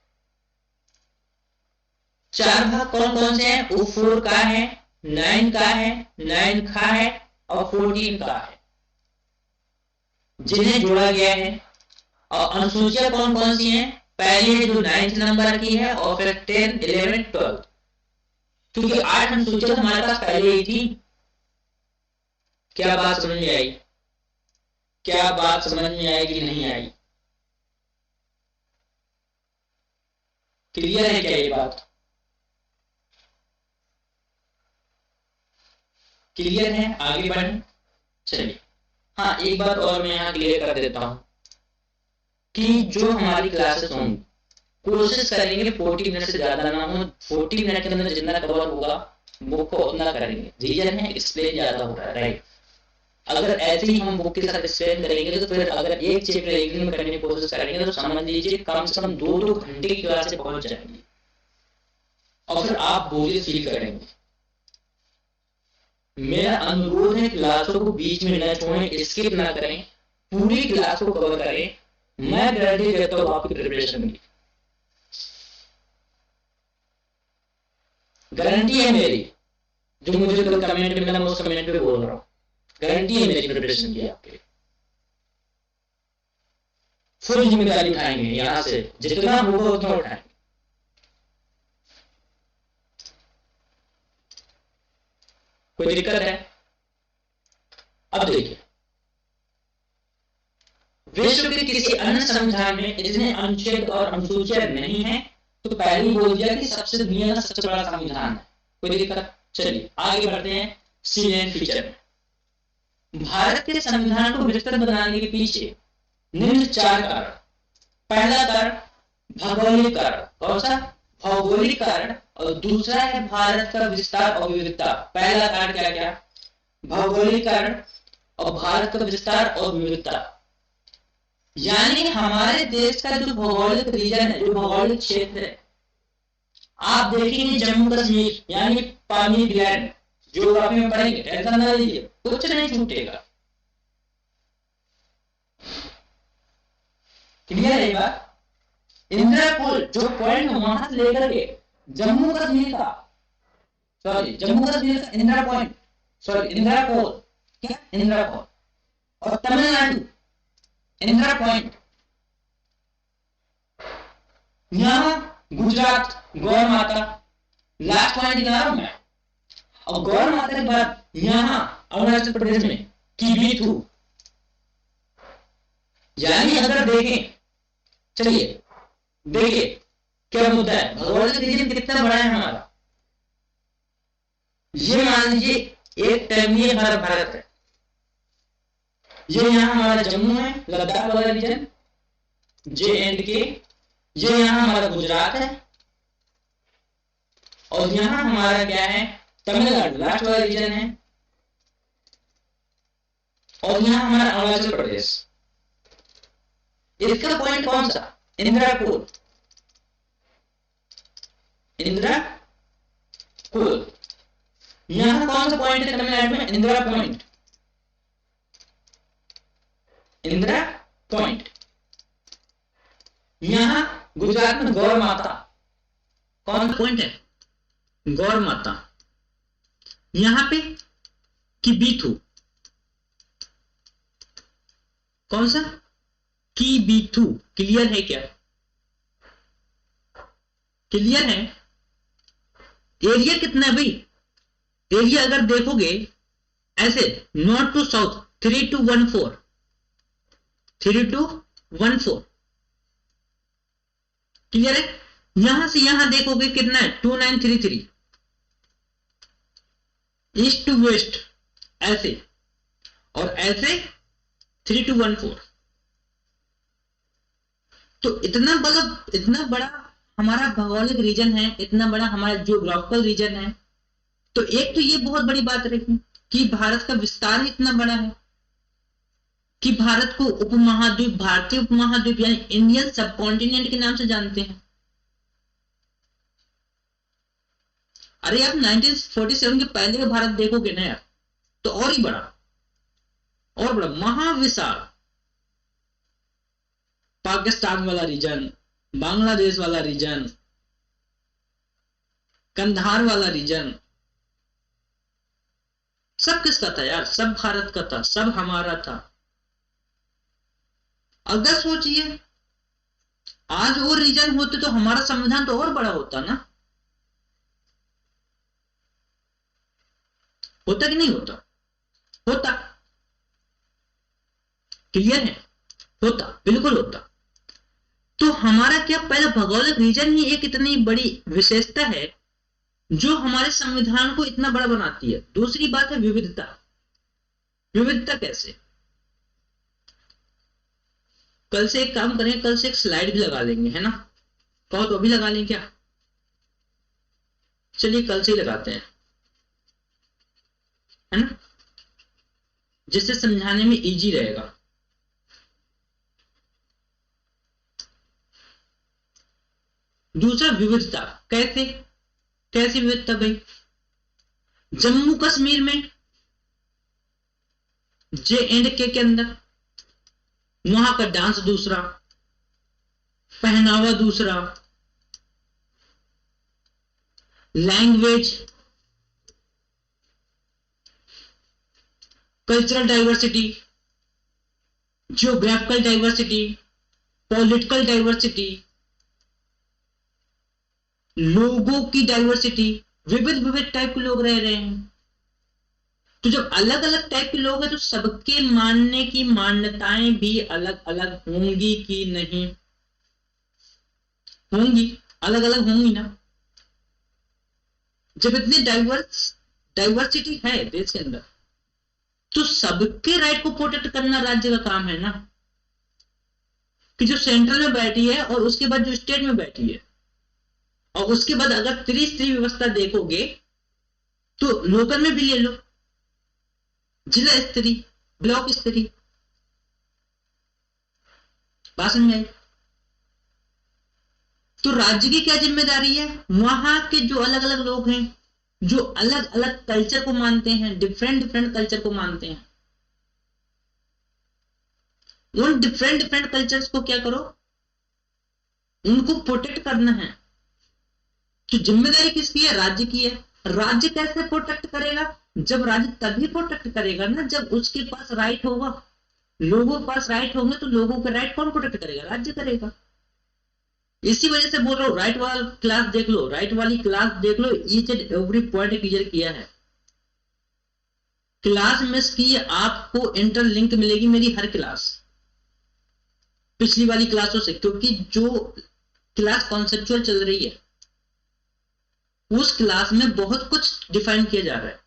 4 भाग कौन कौन से हैं? वो 4 का है, 9 का है, 9 का है और 14 का है, जिन्हें जोड़ा गया है। और अनुसूचियां कौन कौन सी हैं? पहली है जो 9th नंबर की है, और फिर 10, 11, 12, क्योंकि 8 अनुसूचियां हमारे पास पहले ही थी। क्या बात समझ में आई? क्या बात समझ में आई कि नहीं आई? क्लियर है क्या ये बात? क्लियर है? आगे बढ़े, चलिए। हाँ, एक बात और मैं यहाँ क्लियर कर देता हूं कि जो हमारी क्लासेस होंगी कोशिश करेंगे 40 मिनट से ज्यादा ना हो, 40 मिनट के अंदर जितना कवर होगा बुक को उतना करेंगे। रीजन है एक्सप्लेन ज्यादा हो रहा है, राइट? अगर ऐसे ही हम बुक के साथ एक्सप्लेन करेंगे तो फिर अगर एक चैप्टर एक दिन में करने की कोशिश करेंगे तो समझ लीजिए कम से कम 2-2 घंटे की क्लास से पहुंच जाएंगी और फिर आप बोरियत फील करेंगे। मेरा अनुरोध है क्लासों को बीच में न छोड़ें, स्किप ना करें, पूरी क्लास को कवर करें। मैं गारंटी देता हूँ आपकी प्रिपरेशन की, गारंटी है मेरी। जो मुझे कल कमेंट मिला मैं उस कमेंट पे बोल रहा हूँ, गारंटी है मेरी प्रिपरेशन की आपके। फुल जिम्मेदारी उठाएंगे, यहां से जितना होगा उतना उठाएंगे। कोई दिक्कत है? अब देखिए, विश्व के किसी अन्य संविधान में इतने अनुच्छेद और अनुसूचियां नहीं है। तो पहले ही बोल दिया कि सबसे दुनिया का सबसे बड़ा संविधान है। कोई दिक्कत? चलिए आगे बढ़ते हैं सीनियर फीचर में। भारत के संविधान को विस्तृत बनाने के पीछे निम्न 4 कारण। पहला कारण भौगोलिक कारण। कौन सा? भौगोलिक कारण। और दूसरा है भारत का विस्तार और विविधता। पहला कारण क्या क्या? भौगोलिक कारण और भारत का विस्तार और विविधता। यानी हमारे देश का जो भौगोलिक रीजन है, जो भौगोलिक क्षेत्र है, आप देखेंगे जम्मू कश्मीर यानी पानी ग्लैंड, ज्योग्राफी में पढ़ेंगे, टेंशन ना लीजिए, कुछ नहीं छूटेगा। क्लियर है बात? इंद्रपुर जो पॉइंट वहां से लेकर के जम्मू कश्मीर का, सॉरी जम्मू कश्मीर का इंदिरा पॉइंट, सॉरी इंदिरा पोल, क्या इंदिरा पोल, और तमिलनाडु इंदिरा पॉइंट, यहाँ गुजरात गौर माता, लास्ट पॉइंट गिना रहा हूं मैं। और गौर माता के बाद यहाँ अरुणाचल प्रदेश में कीबीथू। यानी अगर देखें, चलिए देखिए क्या मुद्दा है, भौगोलिक रीजन कितना बड़ा है हमारा। ये मान लीजिए एक टाइम ये हमारा भारत है, ये यहाँ हमारा जम्मू है, लद्दाख वाला रीजन, JNK, ये यहाँ हमारा गुजरात है, और यहाँ हमारा क्या है, तमिलनाडु लास्ट वाला रीजन है, और यहाँ हमारा अरुणाचल प्रदेश। इसका पॉइंट कौन सा? इंदिरा कोल, इंदिरा कोल। यहाँ कौन सा पॉइंट है तमिलनाडु में? Indira point, Indira point. यहाँ गुजरात में गौर माता, कौन सा पॉइंट है? गौर माता। यहाँ पे कीबीथू, कौन सा? कीबीथू। क्लियर है क्या? क्लियर है? एरिया कितना है भाई? एरिया अगर देखोगे ऐसे नॉर्थ टू साउथ 3214, 3214। क्लियर है? यहां से यहां देखोगे कितना है? 2933। ईस्ट टू वेस्ट ऐसे, और ऐसे 3214। तो इतना बड़ा हमारा भौगोलिक रीजन है, इतना बड़ा हमारा जियोग्राफिकल रीजन है। तो एक तो ये बहुत बड़ी बात रही कि भारत का विस्तार इतना बड़ा है कि भारत को उपमहाद्वीप, भारतीय उपमहाद्वीप यानी इंडियन सब कॉन्टिनेंट के नाम से जानते हैं। अरे आप 1947 के पहले का भारत देखोगे ना यार, तो और ही बड़ा, और बड़ा महाविशाल। पाकिस्तान वाला रीजन, बांग्लादेश वाला रीजन, कंधार वाला रीजन, सब किसका था यार? सब भारत का था, सब हमारा था। अगर सोचिए आज और रीजन होते तो हमारा संविधान तो और बड़ा होता ना। होता कि नहीं होता? होता। क्लियर है? होता, बिल्कुल होता। तो हमारा क्या पहला भौगोलिक रीजन ही एक इतनी बड़ी विशेषता है जो हमारे संविधान को इतना बड़ा बनाती है। दूसरी बात है विविधता। विविधता कैसे? कल से एक काम करें, कल से एक स्लाइड भी लगा लेंगे, है ना? कहो तो अभी लगा लें क्या? चलिए कल से ही लगाते हैं, है ना? जिससे समझाने में इजी रहेगा। दूसरा विविधता। कैसे कैसी विविधता भाई? जम्मू कश्मीर में J&K के अंदर वहां का डांस दूसरा, पहनावा दूसरा, language, cultural diversity, geographical diversity, political diversity, लोगों की डाइवर्सिटी, विविध विविध टाइप के लोग रह रहे हैं। तो जब अलग अलग टाइप के लोग हैं तो सबके मानने की मान्यताएं भी अलग अलग होंगी कि नहीं होंगी? अलग अलग होंगी ना। जब इतनी डाइवर्सिटी है देश के अंदर तो सबके राइट को प्रोटेक्ट करना राज्य का काम है ना, कि जो सेंट्रल में बैठी है और उसके बाद जो स्टेट में बैठी है, और उसके बाद अगर त्रिस्तरीय व्यवस्था देखोगे तो लोकल में भी ले लो, जिला स्तरीय, ब्लॉक स्तरीय, बात समझ आई? तो राज्य की क्या जिम्मेदारी है? वहां के जो अलग अलग लोग हैं, जो अलग अलग कल्चर को मानते हैं, डिफरेंट डिफरेंट कल्चर को मानते हैं, उन डिफरेंट डिफरेंट कल्चर्स को क्या करो, उनको प्रोटेक्ट करना है। तो जिम्मेदारी किसकी है? राज्य की है। राज्य कैसे प्रोटेक्ट करेगा? जब राज्य तभी प्रोटेक्ट करेगा ना जब उसके पास राइट होगा, लोगों के पास राइट होंगे, तो लोगों के राइट कौन प्रोटेक्ट करेगा? राज्य करेगा। इसी वजह से बोल रहा हूं, राइट वाला क्लास देख लो, राइट वाली क्लास देख लो, each and every point clear किया है। क्लास मिस की आपको इंटरलिंक मिलेगी मेरी हर क्लास पिछली वाली क्लासों से, क्योंकि जो क्लास कॉन्सेप्चुअल चल रही है उस क्लास में बहुत कुछ डिफाइन किया जा रहा है।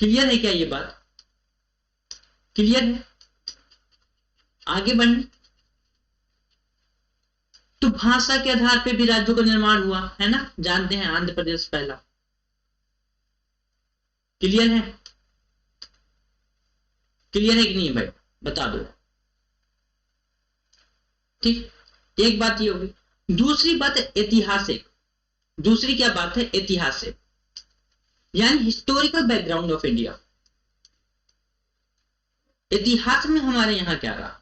क्लियर है क्या ये बात? क्लियर है? आगे बढ़ने। तो भाषा के आधार पे भी राज्यों का निर्माण हुआ है ना, जानते हैं, आंध्र प्रदेश पहला। क्लियर है? क्लियर है कि नहीं भाई? बता दो। ठीक, एक बात ये होगी। दूसरी बात है ऐतिहासिक। दूसरी क्या बात है? ऐतिहासिक, यानी हिस्टोरिकल बैकग्राउंड ऑफ इंडिया। इतिहास में हमारे यहां क्या रहा?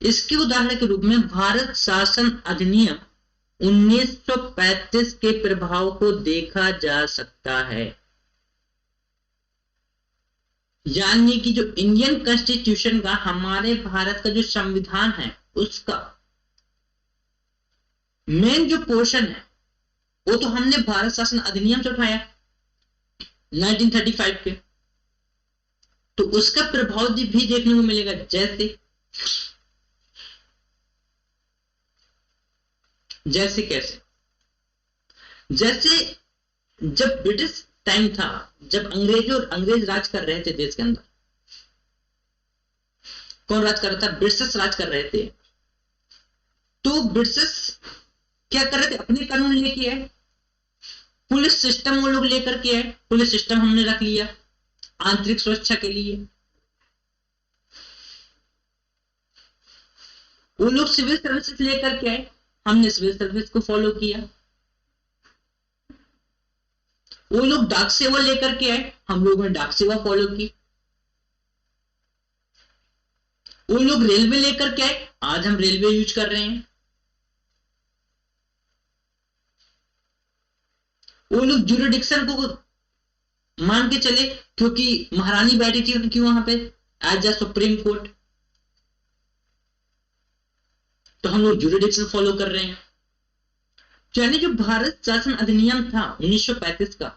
इसके उदाहरण के रूप में भारत शासन अधिनियम 1935 के प्रभाव को देखा जा सकता है। यानी कि जो इंडियन कॉन्स्टिट्यूशन का, हमारे भारत का जो संविधान है, उसका मेन जो पोर्शन है वो तो हमने भारत शासन अधिनियम से उठाया 1935 के। तो उसका प्रभाव भी देखने को मिलेगा। जैसे कैसे? जैसे जब ब्रिटिश टाइम था, जब अंग्रेज राज कर रहे थे देश के अंदर, कौन राज कर रहा था? ब्रिटिश राज कर रहे थे। तो ब्रिटिश क्या कर रहे थे? अपने कानून लेके आए, पुलिस सिस्टम वो लोग लेकर के आए, पुलिस सिस्टम हमने रख लिया आंतरिक सुरक्षा के लिए। वो लोग सिविल सर्विसेज लेकर के आए, हमने सिविल सर्विस को फॉलो किया। वो लोग डाक सेवा लेकर के आए, हम लोगों ने डाक सेवा फॉलो की। वो लोग रेलवे लेकर के आए, आज हम रेलवे यूज कर रहे हैं। वो लोग ज्यूरिडिक्शन को मान के चले, क्योंकि महारानी बैठी थी उनकी वहां पे एज अ सुप्रीम कोर्ट, तो हम लोग ज्यूरिडिक्शन फॉलो कर रहे हैं। यानी जो भारत शासन अधिनियम था 1935 का,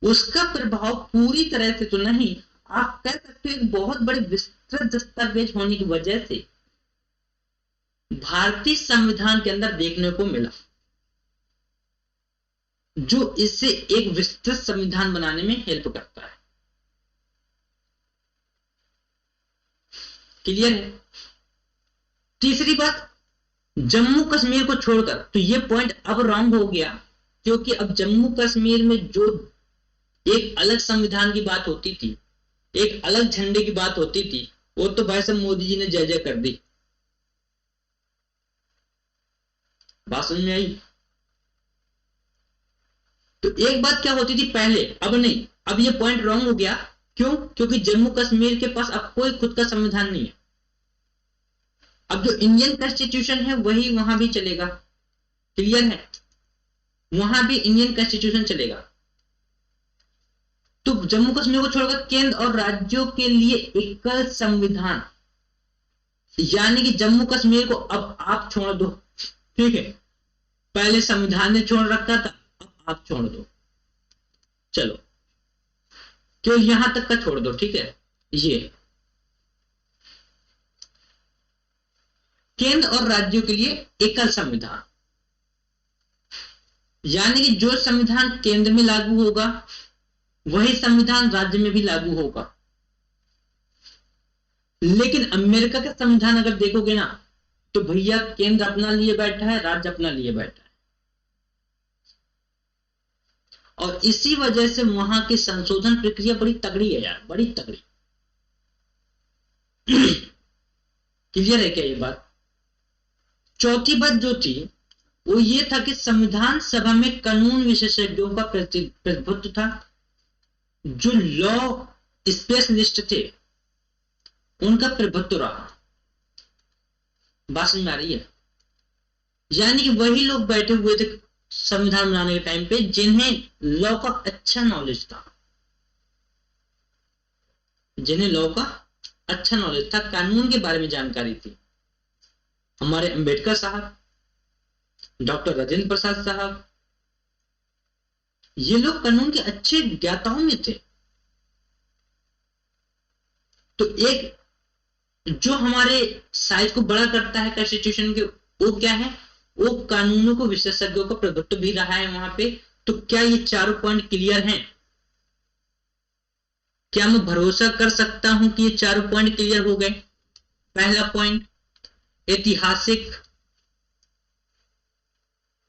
उसका प्रभाव पूरी तरह से तो नहीं, आप कह सकते हो एक बहुत बड़े विस्तृत दस्तावेज होने की वजह से भारतीय संविधान के अंदर देखने को मिला, जो इससे एक विस्तृत संविधान बनाने में हेल्प करता है। क्लियर है? तीसरी बात, जम्मू कश्मीर को छोड़कर, तो ये पॉइंट अब रॉन्ग हो गया, क्योंकि अब जम्मू कश्मीर में जो एक अलग संविधान की बात होती थी, एक अलग झंडे की बात होती थी, वो तो भाई साहब मोदी जी ने जय जय कर दी। बात समझ में आई? तो एक बात क्या होती थी पहले, अब नहीं, अब ये पॉइंट रॉन्ग हो गया। क्यों? क्योंकि जम्मू कश्मीर के पास अब कोई खुद का संविधान नहीं है। अब जो इंडियन कॉन्स्टिट्यूशन है वही वहां भी चलेगा। क्लियर है? वहां भी इंडियन कॉन्स्टिट्यूशन चलेगा। तो जम्मू कश्मीर को छोड़कर केंद्र और राज्यों के लिए एकल संविधान, यानी कि जम्मू कश्मीर को अब आप छोड़ दो। ठीक है, पहले संविधान ने छोड़ रखा था, अब आप छोड़ दो। चलो, क्यों यहां तक का छोड़ दो। ठीक है, ये केंद्र और राज्यों के लिए एकल संविधान, यानी कि जो संविधान केंद्र में लागू होगा वही संविधान राज्य में भी लागू होगा। लेकिन अमेरिका का संविधान अगर देखोगे ना, तो भैया केंद्र अपना लिए बैठा है, राज्य अपना लिए बैठा है। और इसी वजह से वहां की संशोधन प्रक्रिया बड़ी तगड़ी है यार, बड़ी तगड़ी। क्लियर है क्या ये बात? चौथी बात जो थी वो ये था कि संविधान सभा में कानून विशेषज्ञों का प्रतिनिधित्व था। जो लॉ स्पेशलिस्ट थे उनका प्रभुत्व रहा। बात समझ में आ रही है? यानी कि वही लोग बैठे हुए थे संविधान बनाने के टाइम पे जिन्हें लॉ का अच्छा नॉलेज था, जिन्हें लॉ का अच्छा नॉलेज था, कानून के बारे में जानकारी थी। हमारे अंबेडकर साहब, डॉक्टर राजेंद्र प्रसाद साहब, ये लोग कानून के अच्छे ज्ञाताओं में थे। तो एक जो हमारे साइज को बड़ा करता है कॉन्स्टिट्यूशन के, वो क्या है? वो कानूनों को विशेषज्ञों का प्रभुत्व भी रहा है वहां पे। तो क्या ये चारों पॉइंट क्लियर हैं? क्या मैं भरोसा कर सकता हूं कि ये चारों पॉइंट क्लियर हो गए? पहला पॉइंट ऐतिहासिक,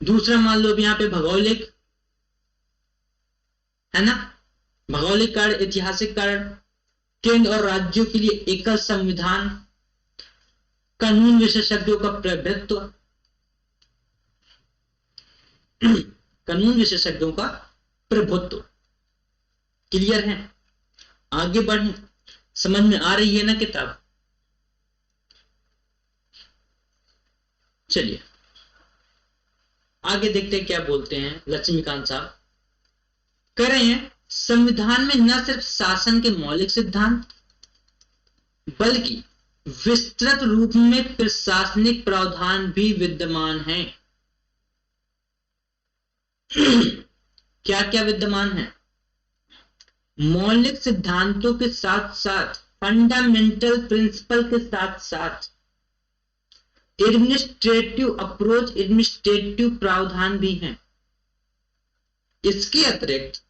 दूसरा मान लो यहां पे भौगोलिक, है ना, भौगोलिक कारण, ऐतिहासिक कारण, केंद्र और राज्यों के लिए एकल संविधान, कानून विशेषज्ञों का प्रभुत्व, कानून विशेषज्ञों का प्रभुत्व। क्लियर है? आगे बढ़, समझ में आ रही है ना किताब? चलिए आगे देखते हैं क्या बोलते हैं लक्ष्मीकांत साहब। कह रहे हैं संविधान में न सिर्फ शासन के मौलिक सिद्धांत बल्कि विस्तृत रूप में प्रशासनिक प्रावधान भी विद्यमान हैं। क्या क्या विद्यमान है? मौलिक सिद्धांतों के साथ साथ, फंडामेंटल प्रिंसिपल के साथ साथ एडमिनिस्ट्रेटिव अप्रोच, एडमिनिस्ट्रेटिव प्रावधान भी हैं। इसके अतिरिक्त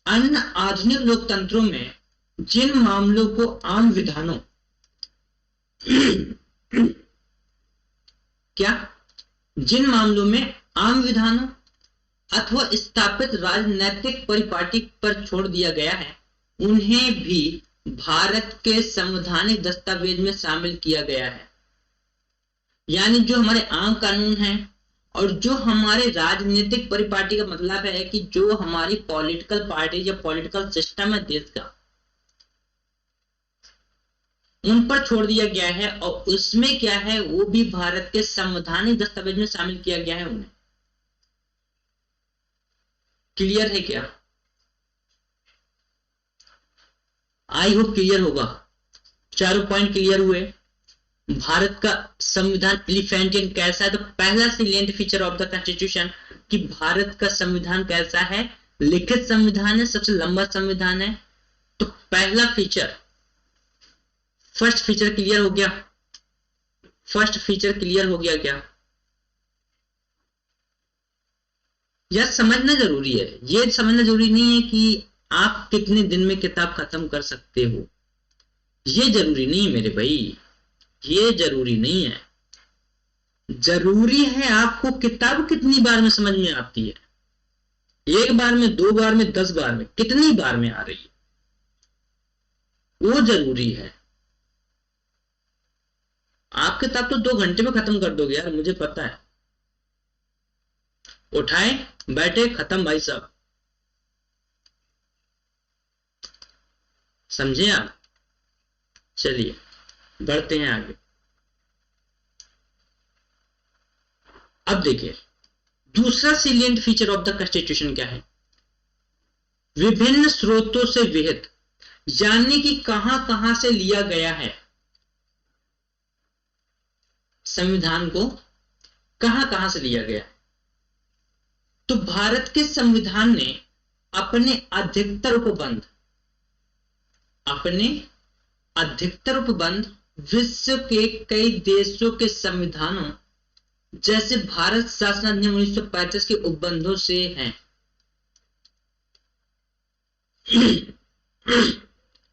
अन्य आधुनिक लोकतंत्रों में जिन मामलों को आम विधानों क्या, जिन मामलों में आम विधानों अथवा स्थापित राजनैतिक परिपाटी पर छोड़ दिया गया है, उन्हें भी भारत के संवैधानिक दस्तावेज में शामिल किया गया है। यानी जो हमारे आम कानून हैं और जो हमारे राजनीतिक परिपाटी का मतलब है कि जो हमारी पॉलिटिकल पार्टी या पॉलिटिकल सिस्टम है देश का, उन पर छोड़ दिया गया है। और उसमें क्या है, वो भी भारत के संवैधानिक दस्तावेज में शामिल किया गया है उन्हें। क्लियर है क्या? आई होप क्लियर होगा। चारों पॉइंट क्लियर हुए। भारत का संविधान एलिफेंटियन कैसा है? तो पहला silent feature of the constitution कि भारत का संविधान कैसा है? लिखित संविधान है, सबसे लंबा संविधान है। तो पहला फीचर, फर्स्ट फीचर क्लियर हो गया। फर्स्ट फीचर क्लियर हो गया क्या? यह समझना जरूरी है। ये समझना जरूरी नहीं है कि आप कितने दिन में किताब खत्म कर सकते हो, ये जरूरी नहीं है मेरे भाई, ये जरूरी नहीं है। जरूरी है आपको किताब कितनी बार में समझ में आती है। एक बार में, दो बार में, 10 बार में, कितनी बार में आ रही है। वो जरूरी है। आप किताब तो 2 घंटे में खत्म कर दोगे यार, मुझे पता है। उठाए, बैठे, खत्म भाई साहब। समझे आप? चलिए बढ़ते हैं आगे। अब देखिए दूसरा सिलिएंट फीचर ऑफ द कॉन्स्टिट्यूशन क्या है? विभिन्न स्रोतों से विहित, यानी कि कहां कहां से लिया गया है संविधान को, कहां कहां से लिया गया है। तो भारत के संविधान ने अपने अधिकतर उपबंध, अपने अधिकतर उपबंध विश्व के कई देशों के संविधानों जैसे भारत शासन अधिनियम 1935 के उपबंधों से हैं।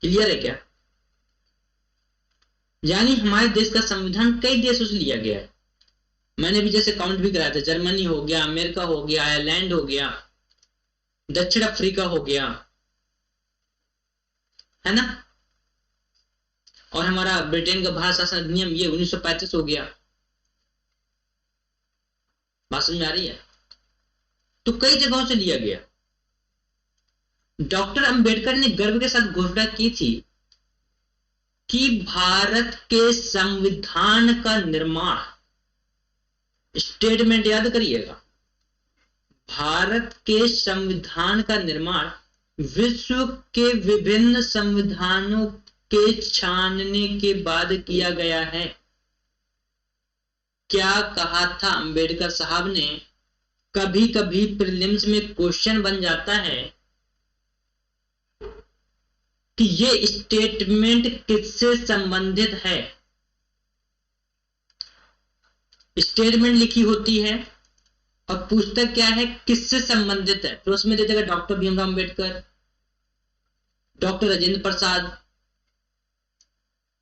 क्लियर है क्या? यानी हमारे देश का संविधान कई देशों से लिया गया है। मैंने भी जैसे काउंट भी कराया था, जर्मनी हो गया, अमेरिका हो गया, आयरलैंड हो गया, दक्षिण अफ्रीका हो गया, है ना, और हमारा ब्रिटेन का भारत शासन अधिनियम ये 1935 हो गया। बात समझ में आ रही है? तो कई जगहों से लिया गया। डॉक्टर अंबेडकर ने गर्व के साथ घोषणा की थी कि भारत के संविधान का निर्माण, स्टेटमेंट याद करिएगा, भारत के संविधान का निर्माण विश्व के विभिन्न संविधानों के छानने के बाद किया गया है। क्या कहा था अंबेडकर साहब ने? कभी कभी प्रीलिम्स में क्वेश्चन बन जाता है कि ये स्टेटमेंट किससे संबंधित है। स्टेटमेंट लिखी होती है और पूछता क्या है, किससे संबंधित है। तो उसमें दे देगा doctor Bhimrao Ambedkar, doctor Rajendra Prasad,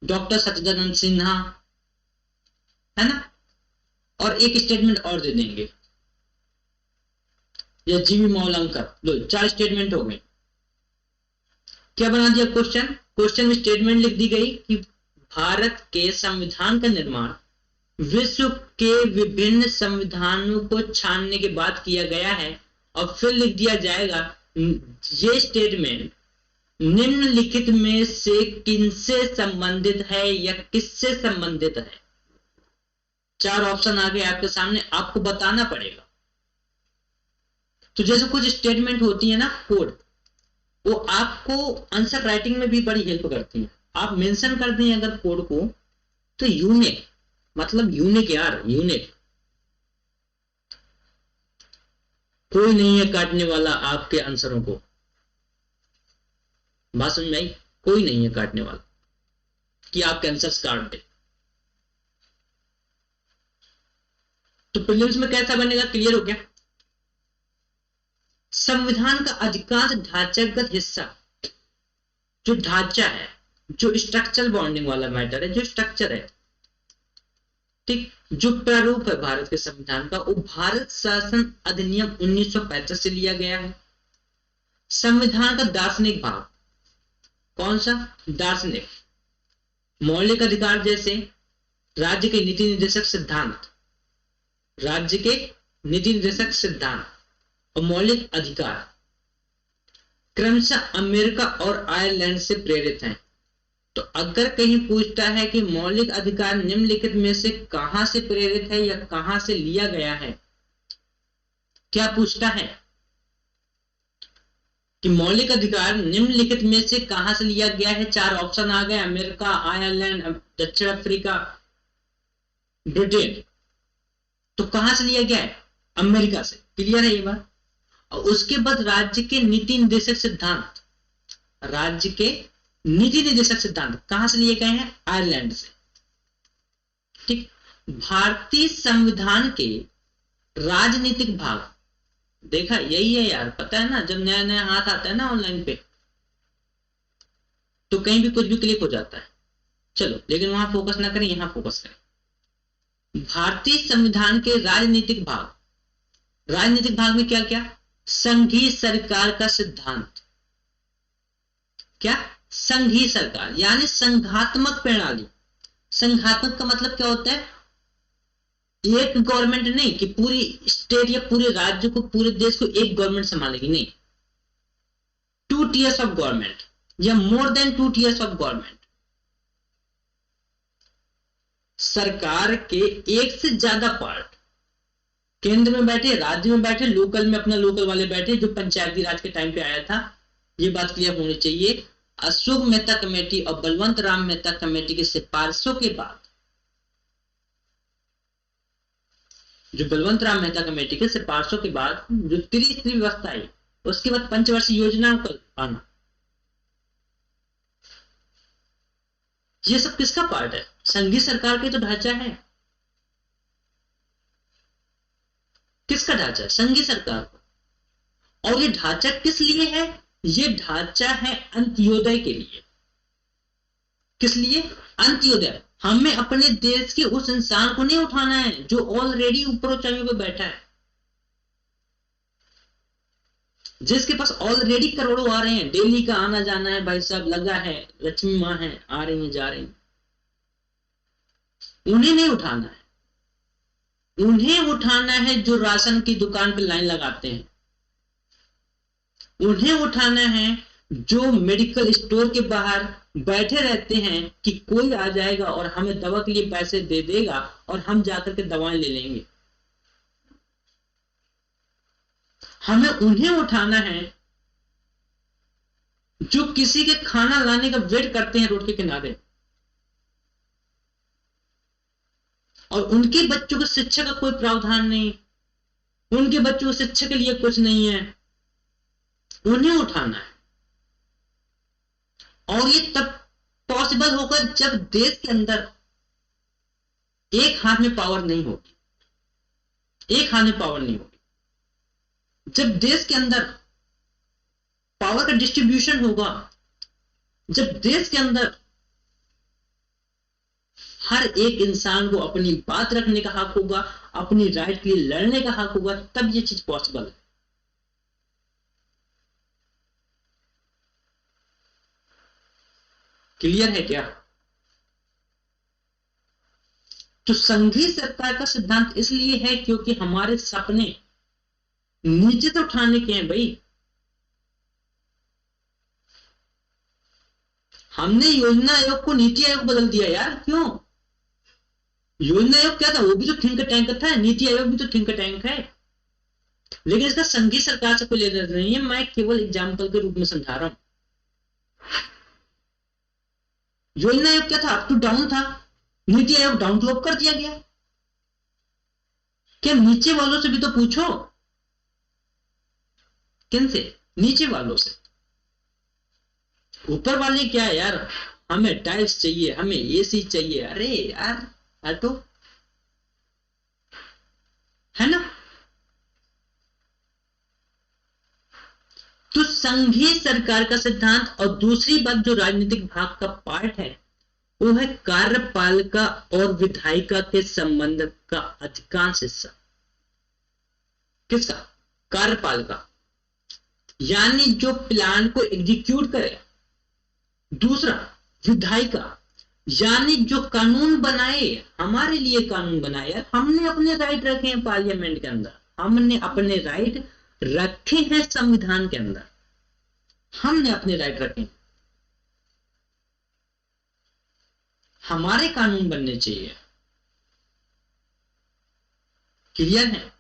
doctor Satyendra Sinha, है ना, और एक स्टेटमेंट और दे देंगे, या जीवी मौलंकर। लो 4 स्टेटमेंट हो गए। क्या बना दिया क्वेश्चन? क्वेश्चन में स्टेटमेंट लिख दी गई कि भारत के संविधान का निर्माण विश्व के विभिन्न संविधानों को छानने के बाद किया गया है, और फिर लिख दिया जाएगा ये स्टेटमेंट निम्नलिखित में से किनसे संबंधित है या किससे संबंधित है। 4 ऑप्शन आ गए आपके सामने, आपको बताना पड़ेगा। तो जैसे कुछ स्टेटमेंट होती है ना कोड, वो आपको आंसर राइटिंग में भी बड़ी हेल्प करती है। आप मेंशन कर दें अगर कोड को, तो यूनिक, मतलब यूनिक यार, यूनिक। कोई नहीं है काटने वाला आपके आंसरों को। बात समझ में आई? कोई नहीं है काटने वाला कि आपके आंसर्स काट दे। तो प्रीलिम्स में कैसा बनेगा, क्लियर हो गया? संविधान का अधिकांश ढांचागत हिस्सा, जो ढांचा है, जो स्ट्रक्चरल बॉन्डिंग वाला मैटर है, जो स्ट्रक्चर है, ठीक, जो प्रारूप है भारत के संविधान का, वो भारत शासन अधिनियम 1935 से लिया गया है। संविधान का दार्शनिक भाग, कौन सा? दार्शनिक, मौलिक अधिकार जैसे राज्य के नीति निर्देशक सिद्धांत, राज्य के नीति निर्देशक सिद्धांत और मौलिक अधिकार क्रमशः अमेरिका और आयरलैंड से प्रेरित हैं। तो अगर कहीं पूछता है कि मौलिक अधिकार निम्नलिखित में से कहां से प्रेरित है या कहां से लिया गया है, क्या पूछता है कि मौलिक अधिकार निम्नलिखित में से कहां से लिया गया है? 4 ऑप्शन आ गए, अमेरिका, आयरलैंड, दक्षिण अफ्रीका, ब्रिटेन। तो कहां से लिया गया है? अमेरिका से। क्लियर है ये बात? और उसके बाद राज्य के नीति निर्देशक सिद्धांत, राज्य के नीति निर्देशक सिद्धांत कहां से लिए गए हैं? आयरलैंड से। ठीक, भारतीय संविधान के राजनीतिक भाग, देखा यही है यार, पता है ना, जब नया नया हाथ आता है ना ऑनलाइन पे, तो कहीं भी कुछ भी क्लिक हो जाता है। चलो, लेकिन वहां फोकस ना करें, यहां फोकस करें। भारतीय संविधान के राजनीतिक भाग, राजनीतिक भाग में क्या? क्या? संघीय सरकार का सिद्धांत। क्या? संघीय सरकार का सिद्धांत। संघीय सरकार यानी संघात्मक प्रणाली। संघात्मक का मतलब क्या होता है? एक गवर्नमेंट नहीं कि पूरी स्टेट या पूरे राज्य को, पूरे देश को एक गवर्नमेंट संभालेगी, नहीं। 2 tiers ऑफ गवर्नमेंट या more than 2 tiers of government. सरकार के एक से ज्यादा पार्ट, केंद्र में बैठे, राज्य में बैठे, लोकल में अपना लोकल वाले बैठे, जो पंचायती राज के टाइम पे आया था। ये बात क्लियर होनी चाहिए। अशोक मेहता कमेटी और बलवंत राम मेहता कमेटी की सिफारिशों के बाद, जो बलवंत राम मेहता कमेटी के सिफारिशों के बाद जो त्रिस्तरीय व्यवस्था आई, उसके बाद पंचवर्षीय योजना का आना, ये सब किसका पार्ट है? संघीय सरकार के तो ढांचा है। किसका ढांचा है? संघीय सरकार का। और ये ढांचा किस लिए है? ये ढांचा है अंत्योदय के लिए। किस लिए? अंत्योदय। हमें अपने देश के उस इंसान को नहीं उठाना है जो ऑलरेडी ऊपर ऊंचाइयों पे बैठा है, जिसके पास ऑलरेडी करोड़ों आ रहे हैं, डेली का आना जाना है, भाई साहब लगा है, लक्ष्मी माँ है, आ रही है जा रही है। उन्हें नहीं उठाना है। उन्हें उठाना है जो राशन की दुकान पे लाइन लगाते हैं। उन्हें उठाना है जो मेडिकल स्टोर के बाहर बैठे रहते हैं कि कोई आ जाएगा और हमें दवा के लिए पैसे दे देगा और हम जाकर के दवाएं ले लेंगे। हमें उन्हें उठाना है जो किसी के खाना लाने का वेट करते हैं रोड के किनारे, और उनके बच्चों की शिक्षा का कोई प्रावधान नहीं, उनके बच्चों की शिक्षा के लिए कुछ नहीं है। उन्हें उठाना है। और ये तब पॉसिबल होगा जब देश के अंदर एक हाथ में पावर नहीं होगी। एक हाथ में पावर नहीं होगी। जब देश के अंदर पावर का डिस्ट्रीब्यूशन होगा, जब देश के अंदर हर एक इंसान को अपनी बात रखने का हक होगा, अपनी राइट के लिए लड़ने का हक होगा, तब ये चीज पॉसिबल है। क्लियर है क्या? तो संघीय सरकार का सिद्धांत इसलिए है क्योंकि हमारे सपने नीचे तो उठाने के हैं भाई। हमने योजना आयोग को नीति आयोग बदल दिया यार। क्यों? योजना आयोग क्या था? वो भी तो थिंक टैंक था, नीति आयोग भी तो थिंक टैंक है, लेकिन इसका संघीय सरकार से कोई लेना नहीं है। मैं केवल एग्जाम्पल के रूप में समझा रहा हूं। योजना आयोग क्या था? अप टू डाउन था। NITI Aayog down to up कर दिया गया। क्या नीचे वालों से भी तो पूछो। किनसे? नीचे वालों से। ऊपर वाले क्या है यार, हमें टाइल्स चाहिए, हमें एसी चाहिए। अरे यार हटो, है ना? तो संघीय सरकार का सिद्धांत। और दूसरी बात जो राजनीतिक भाग का पार्ट है वो है कार्यपालिका और विधायिका के संबंध का अधिकांश हिस्सा। किसका? कार्यपालिका यानी जो प्लान को एग्जीक्यूट करे। दूसरा विधायिका यानी जो कानून बनाए, हमारे लिए कानून बनाए। हमने अपने राइट रखे हैं पार्लियामेंट के अंदर, हमने अपने राइट रखे हैं संविधान के अंदर, हमने अपने राइट रखे। हमारे कानून बनने चाहिए। क्लियर है?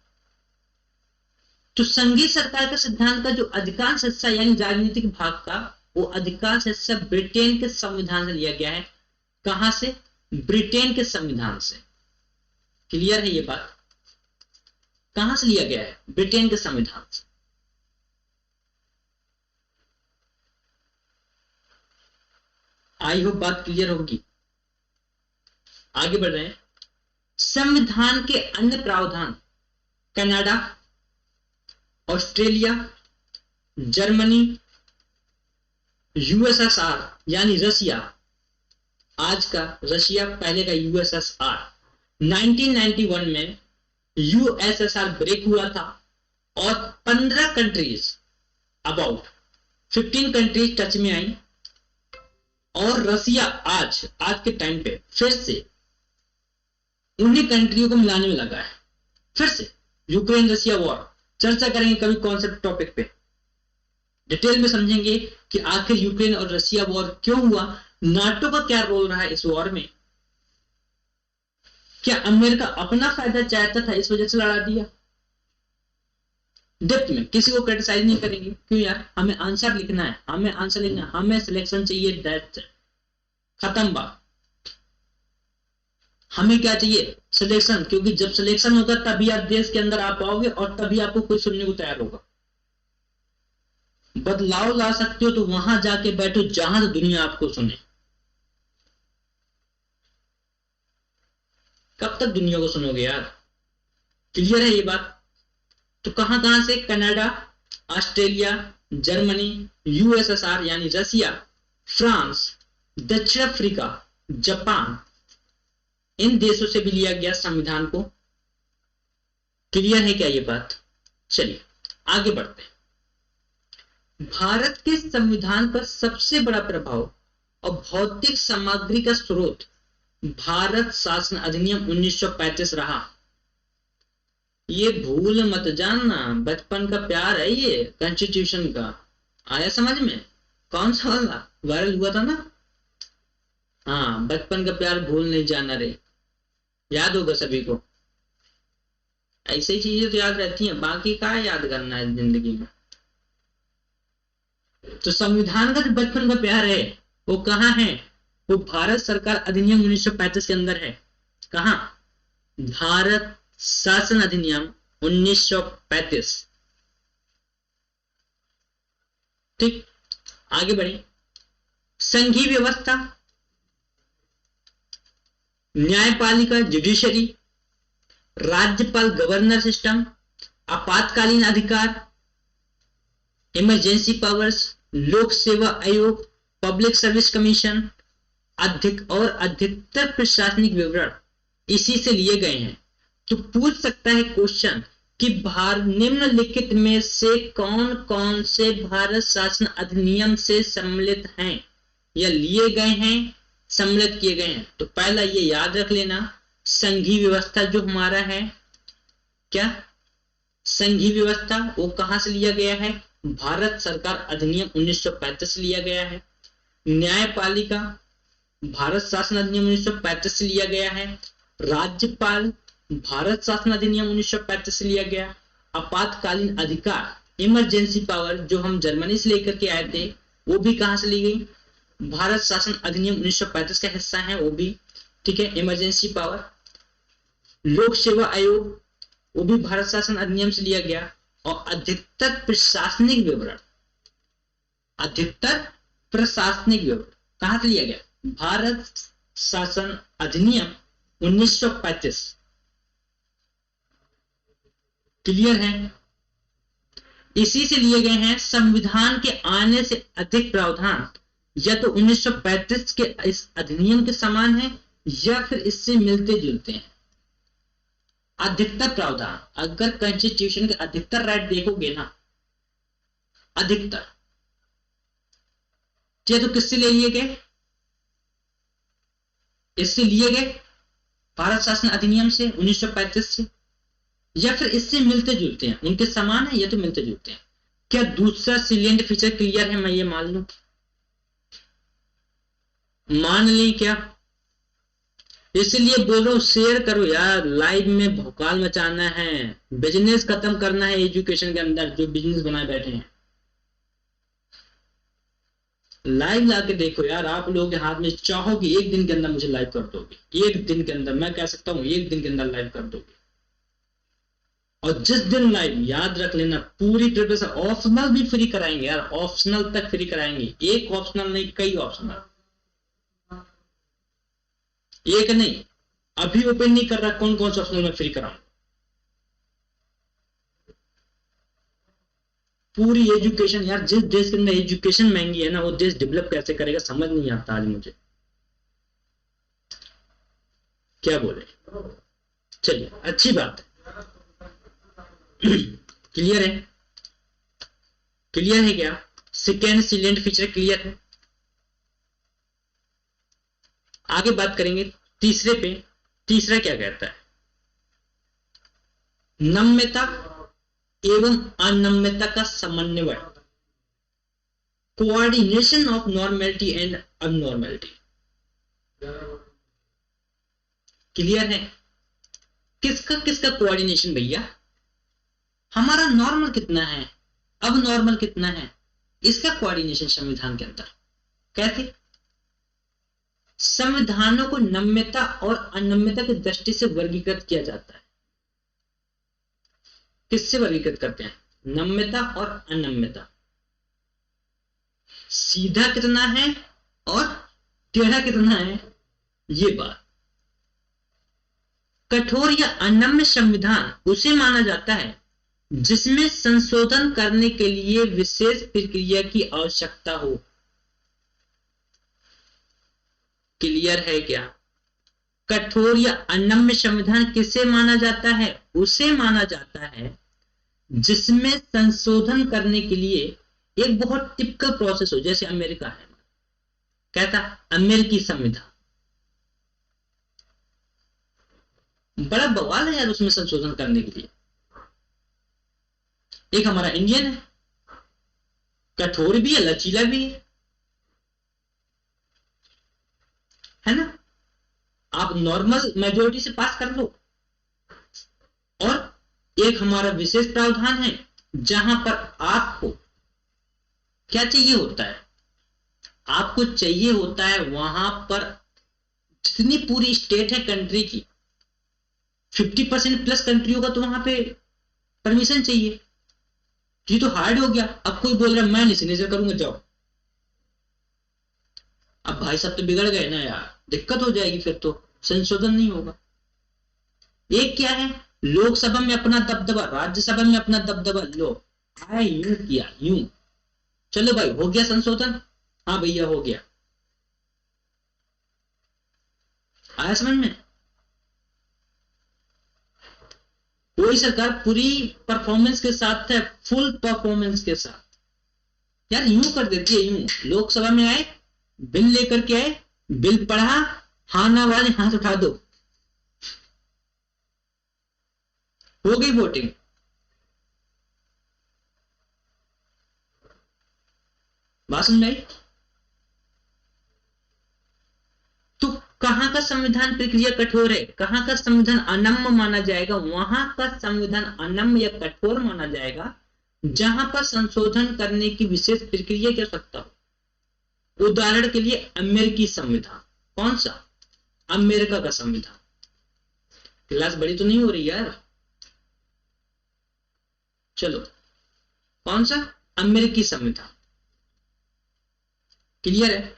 तो संघीय सरकार का सिद्धांत का जो अधिकांश हिस्सा यानी राजनीतिक भाग का, वो अधिकांश हिस्सा ब्रिटेन के संविधान से लिया गया है। कहां से? ब्रिटेन के संविधान से। क्लियर है ये बात? कहां से लिया गया है? ब्रिटेन के संविधान से। आई होप बात क्लियर होगी। आगे बढ़ रहे हैं। संविधान के अन्य प्रावधान कनाडा, ऑस्ट्रेलिया, जर्मनी, यूएसएसआर यानी रशिया, आज का रशिया, पहले का यूएसएसआर, 1991 में यूएसएसआर ब्रेक हुआ था और 15 कंट्रीज, अबाउट 15 कंट्रीज टच में आई और रसिया आज के टाइम पे फिर से उन्हीं कंट्रियों को मिलाने में लगा है। फिर से यूक्रेन रसिया वॉर चर्चा करेंगे कभी कॉन्सेप्ट टॉपिक पे, डिटेल में समझेंगे कि आखिर यूक्रेन और रसिया वॉर क्यों हुआ, नाटो का क्या रोल रहा है इस वॉर में, क्या अमेरिका अपना फायदा चाहता था इस वजह से लड़ा दिया। डेप्थ में किसी को क्रिटिसाइज नहीं करेंगे, क्यों यार, हमें आंसर लिखना है, हमें सिलेक्शन चाहिए, दैट्स इट, खत्म बात। हमें क्या चाहिए, सिलेक्शन, क्योंकि जब सिलेक्शन होगा तभी आप देश के अंदर आ पाओगे और तभी आपको कोई सुनने को तैयार होगा। बदलाव ला सकते हो तो वहां जाके बैठो जहां से दुनिया आपको सुने। कब तक दुनिया को सुनोगे यार, क्लियर है ये बात। तो कहां से, कनाडा, ऑस्ट्रेलिया, जर्मनी, यूएसएसआर यानी रसिया, फ्रांस, दक्षिण अफ्रीका, जापान, इन देशों से भी लिया गया संविधान को। क्लियर है क्या ये बात। चलिए आगे बढ़ते हैं। भारत के संविधान पर सबसे बड़ा प्रभाव और भौतिक सामग्री का स्रोत भारत शासन अधिनियम 1935 रहा। ये भूल मत जानना, बचपन का प्यार है ये कॉन्स्टिट्यूशन का। आया समझ में, कौन सा वाला वायरल हुआ था ना, हाँ, बचपन का प्यार भूल नहीं जाना रे, याद होगा सभी को। ऐसी चीजें तो याद रहती हैं, बाकी क्या याद करना है जिंदगी में। तो संविधान का जो बचपन का प्यार है वो कहाँ है, वो भारत सरकार अधिनियम 1935 के अंदर है। कहा, भारत शासन अधिनियम 1935। ठीक, आगे बढ़े। संघीय व्यवस्था, न्यायपालिका जुडिशरी, राज्यपाल गवर्नर सिस्टम, आपातकालीन अधिकार, इमरजेंसी पावर्स, लोक सेवा आयोग, पब्लिक सर्विस कमीशन, अधिकतर प्रशासनिक विवरण इसी से लिए गए हैं। तो पूछ सकता है क्वेश्चन कि निम्नलिखित में से कौन कौन से भारत शासन अधिनियम से सम्मिलित हैं या लिए गए हैं, सम्मिलित किए गए हैं। तो पहला ये याद रख लेना, संघीय व्यवस्था जो हमारा है, क्या संघीय व्यवस्था वो कहां से लिया गया है, भारत सरकार अधिनियम 1935 से लिया गया है। न्यायपालिका भारत शासन अधिनियम 1935 से लिया गया है। राज्यपाल भारत शासन अधिनियम 1935 से लिया गया। आपातकालीन अधिकार इमरजेंसी पावर जो हम जर्मनी से लेकर के आए थे वो भी कहां से ली गई, भारत शासन अधिनियम 1935 का हिस्सा है वो भी, ठीक है, इमरजेंसी पावर। लोक सेवा आयोग वो भी भारत शासन अधिनियम से लिया गया। और अधिकतर प्रशासनिक विवरण कहां से लिया गया, भारत शासन अधिनियम 1935। क्लियर है, इसी से लिए गए हैं। संविधान के आने से अधिक प्रावधान या तो 1935 के इस अधिनियम के समान है या फिर इससे मिलते जुलते हैं। अधिकतर प्रावधान, अगर कॉन्स्टिट्यूशन के अधिकतर राइट देखोगे ना, अधिकतर, तो किससे ले लिए गए, इससे लिए गए भारत शासन अधिनियम से 1935 से, या फिर इससे मिलते जुलते हैं, उनके समान है या तो मिलते जुलते हैं। क्या दूसरा सिलेंट फीचर क्लियर है, मैं ये मान लूं, मान लें क्या, इसलिए बोल रहा हूं शेयर करो यार, लाइव में भौकाल मचाना है, बिजनेस खत्म करना है एजुकेशन के अंदर, जो बिजनेस बनाए बैठे हैं। लाइव लाके देखो यार, आप लोगों के हाथ में, चाहो कि एक दिन के अंदर मुझे लाइव कर दोगे, एक दिन के अंदर, मैं कह सकता हूं एक दिन के अंदर लाइव कर दोगे। और जिस दिन लाइव, याद रख लेना, पूरी प्रिपरेशन, ऑप्शनल भी फ्री कराएंगे यार, ऑप्शनल तक फ्री कराएंगे, एक ऑप्शनल नहीं कई ऑप्शनल, एक नहीं, अभी ओपन नहीं कर रहा कौन कौन सा ऑप्शनल में फ्री कराऊं। पूरी एजुकेशन यार, जिस देश के अंदर एजुकेशन महंगी है ना, वो देश डेवलप कैसे करेगा समझ नहीं आता आज मुझे, क्या बोले। चलिए अच्छी बात है। क्लियर है, क्लियर है क्या, सेकेंड सिलेंट फीचर क्लियर है। आगे बात करेंगे तीसरे पे। तीसरा क्या कहता है? नम्यता एवं अनम्यता का समन्वय, coordination of normality and abnormality. Clear है? किसका किसका कोऑर्डिनेशन भैया? हमारा नॉर्मल कितना है, अब नॉर्मल कितना है, इसका कोऑर्डिनेशन संविधान के अंदर। कैसे? संविधानों को नम्यता और अनम्यता की दृष्टि से वर्गीकृत किया जाता है। किससे वर्गीकृत करते हैं? नम्यता और अनम्यता। सीधा कितना है और टेढ़ा कितना है, ये बात। कठोर या अनम्य संविधान उसे माना जाता है जिसमें संशोधन करने के लिए विशेष प्रक्रिया की आवश्यकता हो। क्लियर है क्या? कठोर या अनम्य संविधान किसे माना जाता है? उसे माना जाता है जिसमें संशोधन करने के लिए एक बहुत टिपिकल प्रोसेस हो, जैसे अमेरिका है, कहता अमेरिकी संविधान। बड़ा बवाल है यार उसमें संशोधन करने के लिए। एक हमारा इंडियन है, कठोर भी है, लचीला भी है ना? आप नॉर्मल मेजोरिटी से पास कर लो। और एक हमारा विशेष प्रावधान है जहां पर आपको क्या चाहिए होता है? आपको चाहिए होता है वहां पर जितनी पूरी स्टेट है कंट्री की, 50% प्लस कंट्री होगा तो वहां पे परमिशन चाहिए। ये तो हार्ड हो गया। अब कोई बोल रहा है मैं नहीं सिग्नेचर करूंगा, जाओ। अब भाई साहब तो बिगड़ गए ना यार, दिक्कत हो जाएगी, फिर तो संशोधन नहीं होगा। एक क्या है, लोकसभा में अपना दबदबा, राज्यसभा में अपना दबदबा, लो आए यूं किया यूं, चलो भाई हो गया संशोधन, हाँ भैया हो गया। आया समझ में? कोई सरकार पूरी परफॉर्मेंस के साथ है, फुल परफॉर्मेंस के साथ, यार यूं कर देती है, यूं लोकसभा में आए, बिल लेकर के आए, बिल पढ़ा, हाँ ना वाले हाथ उठा दो, हो गई वोटिंग। बात समझ आई? तो कहां का संविधान प्रक्रिया कठोर है, कहां का संविधान अनम्य माना जाएगा? वहां का संविधान अनम्य या कठोर माना जाएगा जहां पर संशोधन करने की विशेष प्रक्रिया की आवश्यकता हो। उदाहरण के लिए अमेरिकी संविधान। कौन सा? अमेरिका का संविधान। क्लास बड़ी तो नहीं हो रही यार? चलो, कौन सा? अमेरिकी संविधान। क्लियर है?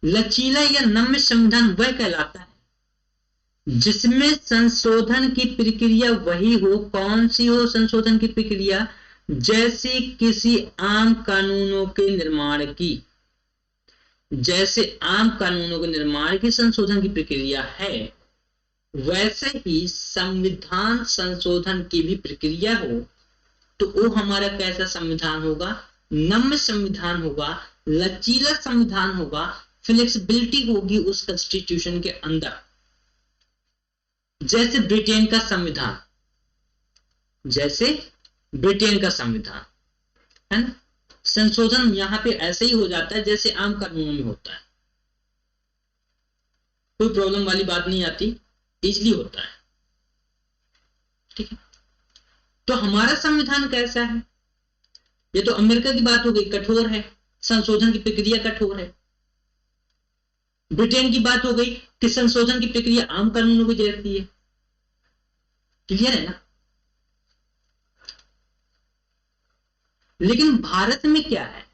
लचीला या नम्य संविधान वह कहलाता है जिसमें संशोधन की प्रक्रिया वही हो, कौन सी हो संशोधन की प्रक्रिया? जैसे किसी आम कानूनों के निर्माण की, जैसे आम कानूनों के निर्माण की संशोधन की प्रक्रिया है, वैसे ही संविधान संशोधन की भी प्रक्रिया हो। तो वो हमारा कैसा संविधान होगा? नम्य संविधान होगा, लचीला संविधान होगा, फ्लेक्सिबिलिटी होगी उस कॉन्स्टिट्यूशन के अंदर। जैसे ब्रिटेन का संविधान, जैसे ब्रिटेन का संविधान है ना, संशोधन यहां पे ऐसे ही हो जाता है जैसे आम कानूनों में होता है, कोई प्रॉब्लम वाली बात नहीं आती, इजली होता है। ठीक है? तो हमारा संविधान कैसा है? ये तो अमेरिका की बात हो गई, कठोर है, संशोधन की प्रक्रिया कठोर है। ब्रिटेन की बात हो गई कि संशोधन की प्रक्रिया आम कानूनों की रहती है। क्लियर है ना? लेकिन भारत में क्या है?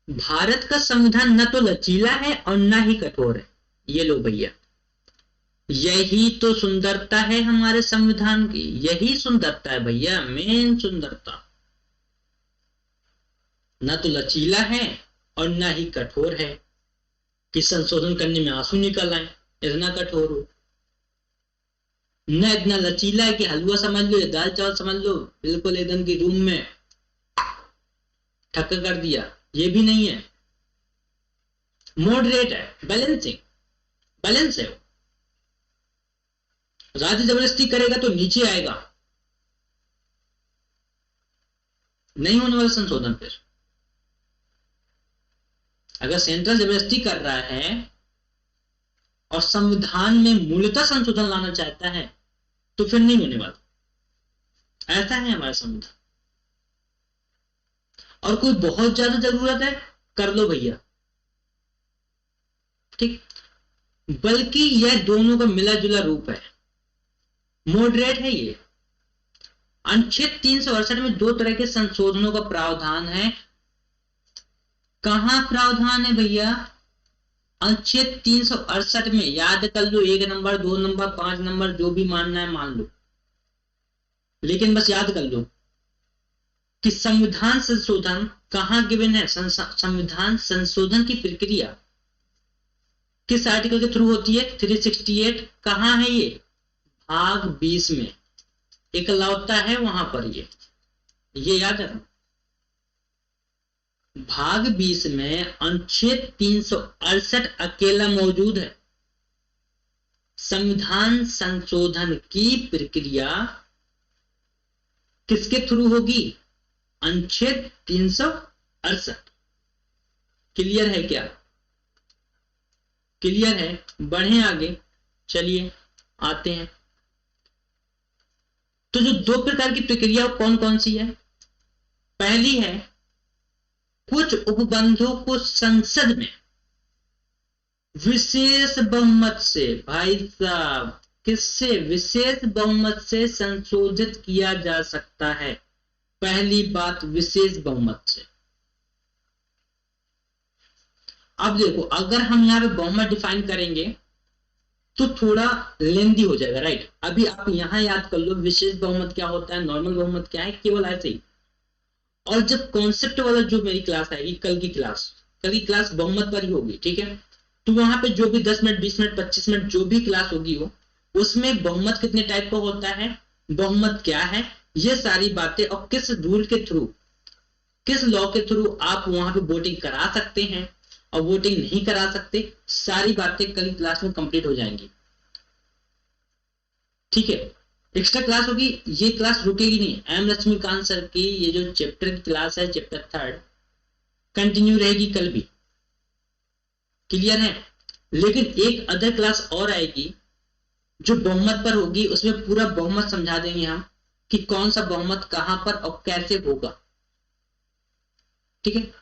भारत का संविधान न तो लचीला है और न ही कठोर है। ये लो भैया, यही तो सुंदरता है हमारे संविधान की, यही सुंदरता है भैया, मेन सुंदरता। न तो लचीला है और न ही कठोर है कि संशोधन करने में आंसू निकल आए, इतना कठोर हो। न इतना लचीला है कि हलवा समझ लो या दाल चावल समझ लो, बिल्कुल एकदम की रूम में ठक्कर कर दिया, ये भी नहीं है। मॉडरेट है, बैलेंस है। राज्य जबरदस्ती करेगा तो नीचे आएगा, नहीं होने वाला संशोधन। फिर अगर सेंट्रल जबरदस्ती कर रहा है और संविधान में मूलतः संशोधन लाना चाहता है तो फिर नहीं होने वाला। ऐसा है हमारा संविधान। और कोई बहुत ज्यादा जरूरत है, कर लो भैया, ठीक। बल्कि यह दोनों का मिला जुला रूप है, मॉडरेट है ये। अनुच्छेद 368 में दो तरह के संशोधनों का प्रावधान है। कहां प्रावधान है भैया? अनुच्छेद 368 में। याद कर लो, 1 नंबर, 2 नंबर, 5 नंबर, जो भी मानना है मान लो, लेकिन बस याद कर लो कि संविधान संशोधन कहां गिवन है। संविधान संशोधन की प्रक्रिया किस आर्टिकल के थ्रू होती है? 368। कहां है ये? भाग 20 में इकलौता है वहां पर ये याद रखना। भाग 20 में अनुच्छेद 368 अकेला मौजूद है। संविधान संशोधन की प्रक्रिया किसके थ्रू होगी? अनुच्छेद 368। क्लियर है क्या? क्लियर है? बढ़े आगे, चलिए आते हैं। तो जो दो प्रकार की प्रक्रिया कौन कौन सी है? पहली है, कुछ उपबंधों को संसद में विशेष बहुमत से, भाई साहब किससे? विशेष बहुमत से संशोधित किया जा सकता है। पहली बात, विशेष बहुमत से। अब देखो, अगर हम यहां पे बहुमत डिफाइन करेंगे तो थोड़ा लेंदी हो जाएगा, राइट। अभी आप यहां याद कर लो विशेष बहुमत क्या होता है, नॉर्मल बहुमत क्या है, केवल ऐसे ही। और जब कॉन्सेप्ट वाला जो मेरी क्लास आएगी, कल की क्लास बहुमत पर ही होगी, ठीक है। तो वहां पे जो भी 10 मिनट, 20 मिनट, 25 मिनट जो भी क्लास होगी वो, उसमें बहुमत कितने टाइप का होता है, बहुमत क्या है, ये सारी बातें, और किस रूल के थ्रू, किस लॉ के थ्रू आप वहां पे वोटिंग करा सकते हैं और वोटिंग नहीं करा सकते, सारी बातें कल क्लास में कंप्लीट हो जाएंगी, ठीक है। एक्स्ट्रा क्लास होगी, ये क्लास रुकेगी नहीं। एम लक्ष्मीकांत सर की ये जो चैप्टर की क्लास है, चैप्टर 3 कंटिन्यू रहेगी कल भी, क्लियर है। लेकिन एक अदर क्लास और आएगी जो बहुमत पर होगी, उसमें पूरा बहुमत समझा देंगे हम कि कौन सा बहुमत कहां पर और कैसे होगा, ठीक है।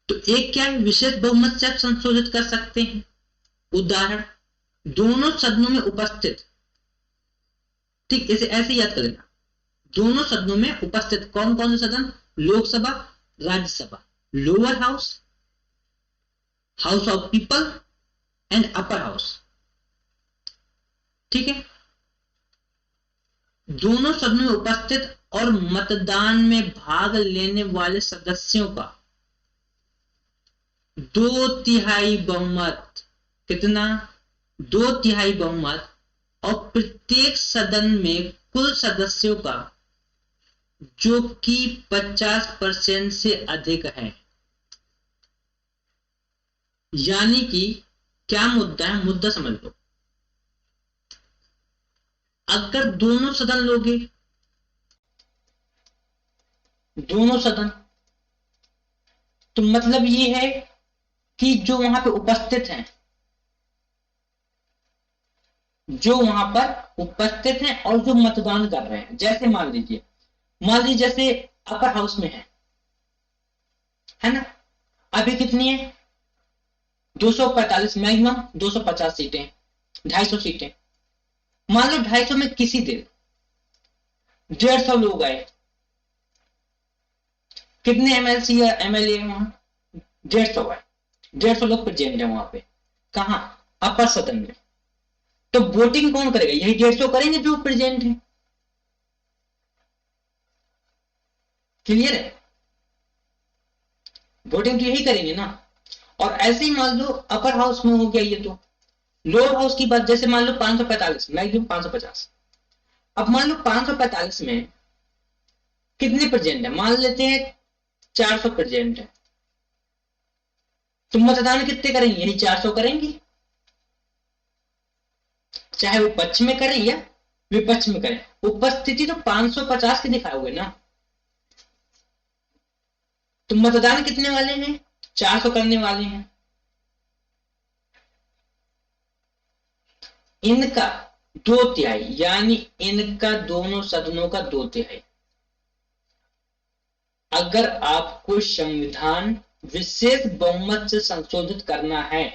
तो एक क्या है, विशेष बहुमत से आप संशोधित कर सकते हैं। उदाहरण, दोनों सदनों में उपस्थित, ठीक, इसे ऐसे याद कर लेना। दोनों सदनों में उपस्थित कौन कौन से सदन? Lok Sabha, Rajya Sabha, lower house, house of people and upper house, ठीक है। दोनों सदनों में उपस्थित और मतदान में भाग लेने वाले सदस्यों का 2/3 बहुमत, कितना? 2/3 बहुमत, और प्रत्येक सदन में कुल सदस्यों का जो कि 50% से अधिक है। यानी कि क्या मुद्दा है, मुद्दा समझ लो। अगर दोनों सदन लोगे, दोनों सदन, तो मतलब ये है कि जो वहां पे उपस्थित हैं, जो वहां पर उपस्थित हैं और जो मतदान कर रहे हैं, जैसे मान लीजिए जैसे अपर हाउस में है ना, अभी कितनी है? 245, मैक्सिमम 250 सीटें, 250 सीटें। मान लो 250 में किसी दिन 150 लोग आए, कितने एमएलसी या एमएलए वहां? 150 है, 150 लोग प्रेजेंट है वहां पे। कहा? अपर सदन में। तो वोटिंग कौन करेगा? यही 150 करेंगे जो प्रेजेंट है, क्लियर है। वोटिंग तो यही करेंगे ना। और ऐसे ही मान लो अपर हाउस में हो गया ये, तो लोअर हाउस की बात, जैसे मान लो 545, मैक्सिमम 550। अब मान लो 545 में कितने प्रेजेंट है? मान लेते हैं 400 प्रेजेंट है, तो मतदान कितने करेंगे, यही 400 करेंगे, चाहे वो पक्ष में करें या विपक्ष में करें। उपस्थिति तो 550 की दिखाओगे ना, तो मतदान कितने वाले हैं, 400 करने वाले हैं। इनका 2/3 यानी इनका दोनों सदनों का 2/3। अगर आपको संविधान विशेष बहुमत से संशोधित करना है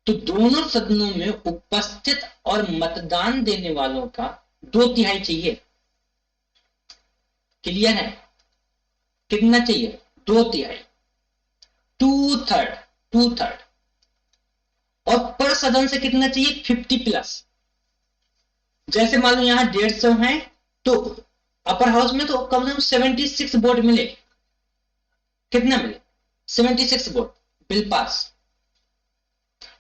तो दोनों सदनों में उपस्थित और मतदान देने वालों का 2/3 चाहिए। क्लियर है, कितना चाहिए, 2/3, 2/3। और पर सदन से कितना चाहिए, 50+। जैसे मान लो यहां 150 है तो अपर हाउस में तो कम से कम 76 वोट मिले, कितना मिले, 76 वोट, बिल पास।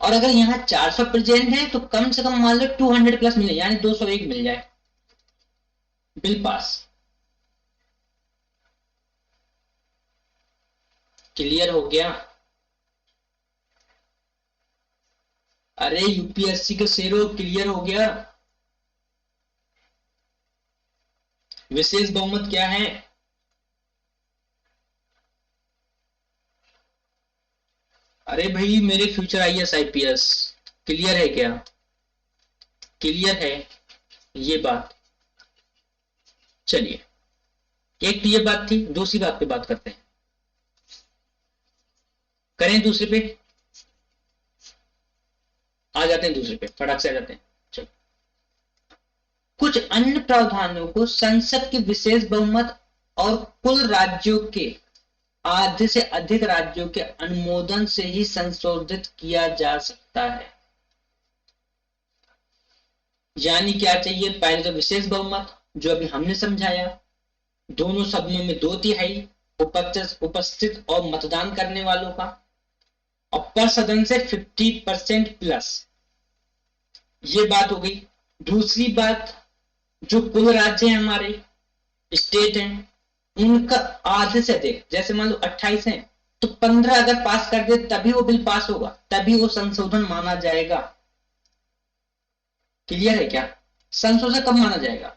और अगर यहाँ 400 प्रेजेंट है तो कम से कम मान लो 200+ मिले, यानी 201 मिल जाए, बिल पास। क्लियर हो गया। अरे यूपीएससी के शेरों, क्लियर हो गया। विशेष बहुमत क्या है, अरे भाई मेरे फ्यूचर आईएएस आईपीएस, क्लियर है क्या, क्लियर है ये बात। चलिए, एक तो ये बात थी, दूसरी बात पे बात करते हैं, करें दूसरे पे, आ जाते हैं दूसरे पे, फटाक से आ जाते हैं। चलो, कुछ अन्य प्रावधानों को संसद के विशेष बहुमत और कुल राज्यों के आधे से अधिक राज्यों के अनुमोदन से ही संशोधित किया जा सकता है। यानी क्या चाहिए, पहले तो विशेष बहुमत जो अभी हमने समझाया, दोनों सदनों में 2/3 उपस्थित और मतदान करने वालों का, और पर सदन से 50%+, ये बात हो गई। दूसरी बात, जो कुल राज्य हैं हमारे, स्टेट हैं, उनका आधे से अधिक, जैसे मान लो 28 है तो 15 अगर पास कर दे तभी वो बिल पास होगा, तभी वो संशोधन माना जाएगा। क्लियर है क्या, संशोधन कब माना जाएगा,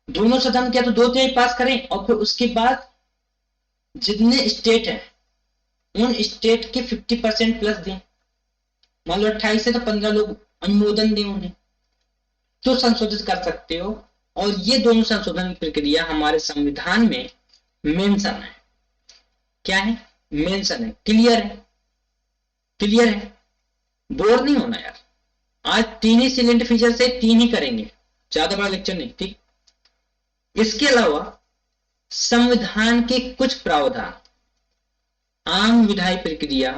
दोनों सदन क्या तो 2/3 पास करें और फिर उसके बाद जितने स्टेट हैं उन स्टेट के 50%+ दें। मान लो 28 है तो 15 लोग अनुमोदन दें उन्हें, तो संशोधित कर सकते हो। और ये दोनों संशोधन की प्रक्रिया हमारे संविधान में मेंशन है। क्या है, मेंशन है। क्लियर है, क्लियर है, बोर नहीं होना यार। आज 3 ही सिलेंट फीचर से 3 ही करेंगे, ज्यादा बड़ा लेक्चर नहीं, ठीक। इसके अलावा संविधान के कुछ प्रावधान आम विधायी प्रक्रिया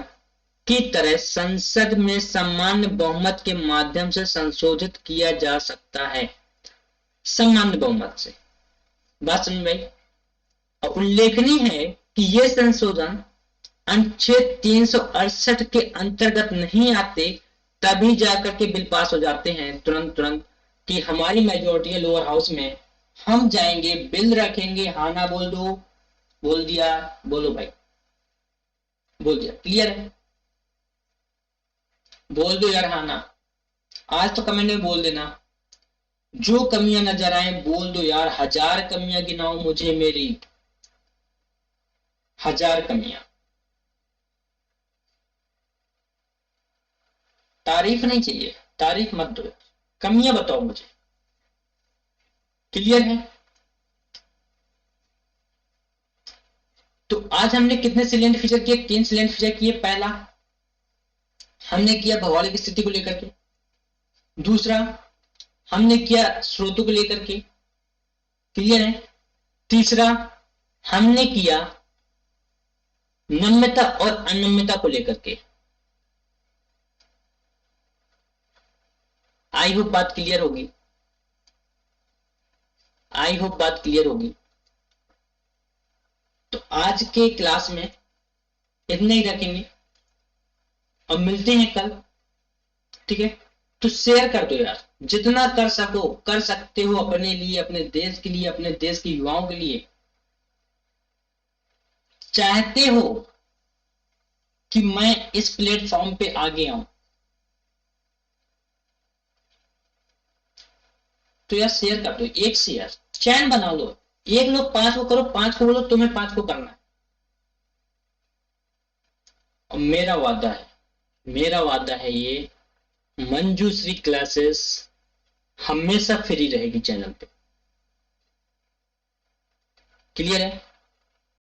की तरह संसद में सामान्य बहुमत के माध्यम से संशोधित किया जा सकता है। सामान्य बहुमत से, बात समझ में आई। और उल्लेखनीय है कि ये संशोधन अनुच्छेद 368 के अंतर्गत नहीं आते, तभी जाकर के बिल पास हो जाते हैं तुरंत कि हमारी मेजोरिटी है लोअर हाउस में, हम जाएंगे बिल रखेंगे, हाँ ना बोल दो, बोल दिया, बोलो भाई, बोल दिया। क्लियर है, बोल दो यार हाँ ना, आज तो कमेंट में बोल देना, जो कमियां नजर आए बोल दो यार। 1000 कमियां गिनाओ मुझे मेरी, 1000 कमियां। तारीफ नहीं चाहिए, तारीफ मत दो, कमियां बताओ मुझे। क्लियर है। तो आज हमने कितने सिलेंट फीचर किए, 3 सिलेंट फीचर किए। पहला हमने किया भौगोलिक स्थिति को लेकर के, दूसरा हमने किया स्रोतों को लेकर के, क्लियर है। तीसरा हमने किया नम्यता और अनम्यता को लेकर के। आई होप बात क्लियर होगी, आई होप बात क्लियर होगी। तो आज के क्लास में इतना ही रखेंगे और मिलते हैं कल, ठीक है। तो शेयर कर दो यार, जितना कर सको कर सकते हो, अपने लिए, अपने देश के लिए, अपने देश के युवाओं के लिए। चाहते हो कि मैं इस प्लेटफॉर्म पे आगे आऊं, तो यार शेयर कर दो, एक शेयर चैन बना लो, एक लोग 5 को करो, 5 को बोलो तुम्हें 5 को करना है। और मेरा वादा है ये मंजूश्री क्लासेस हमेशा फ्री रहेगी चैनल पे। क्लियर है?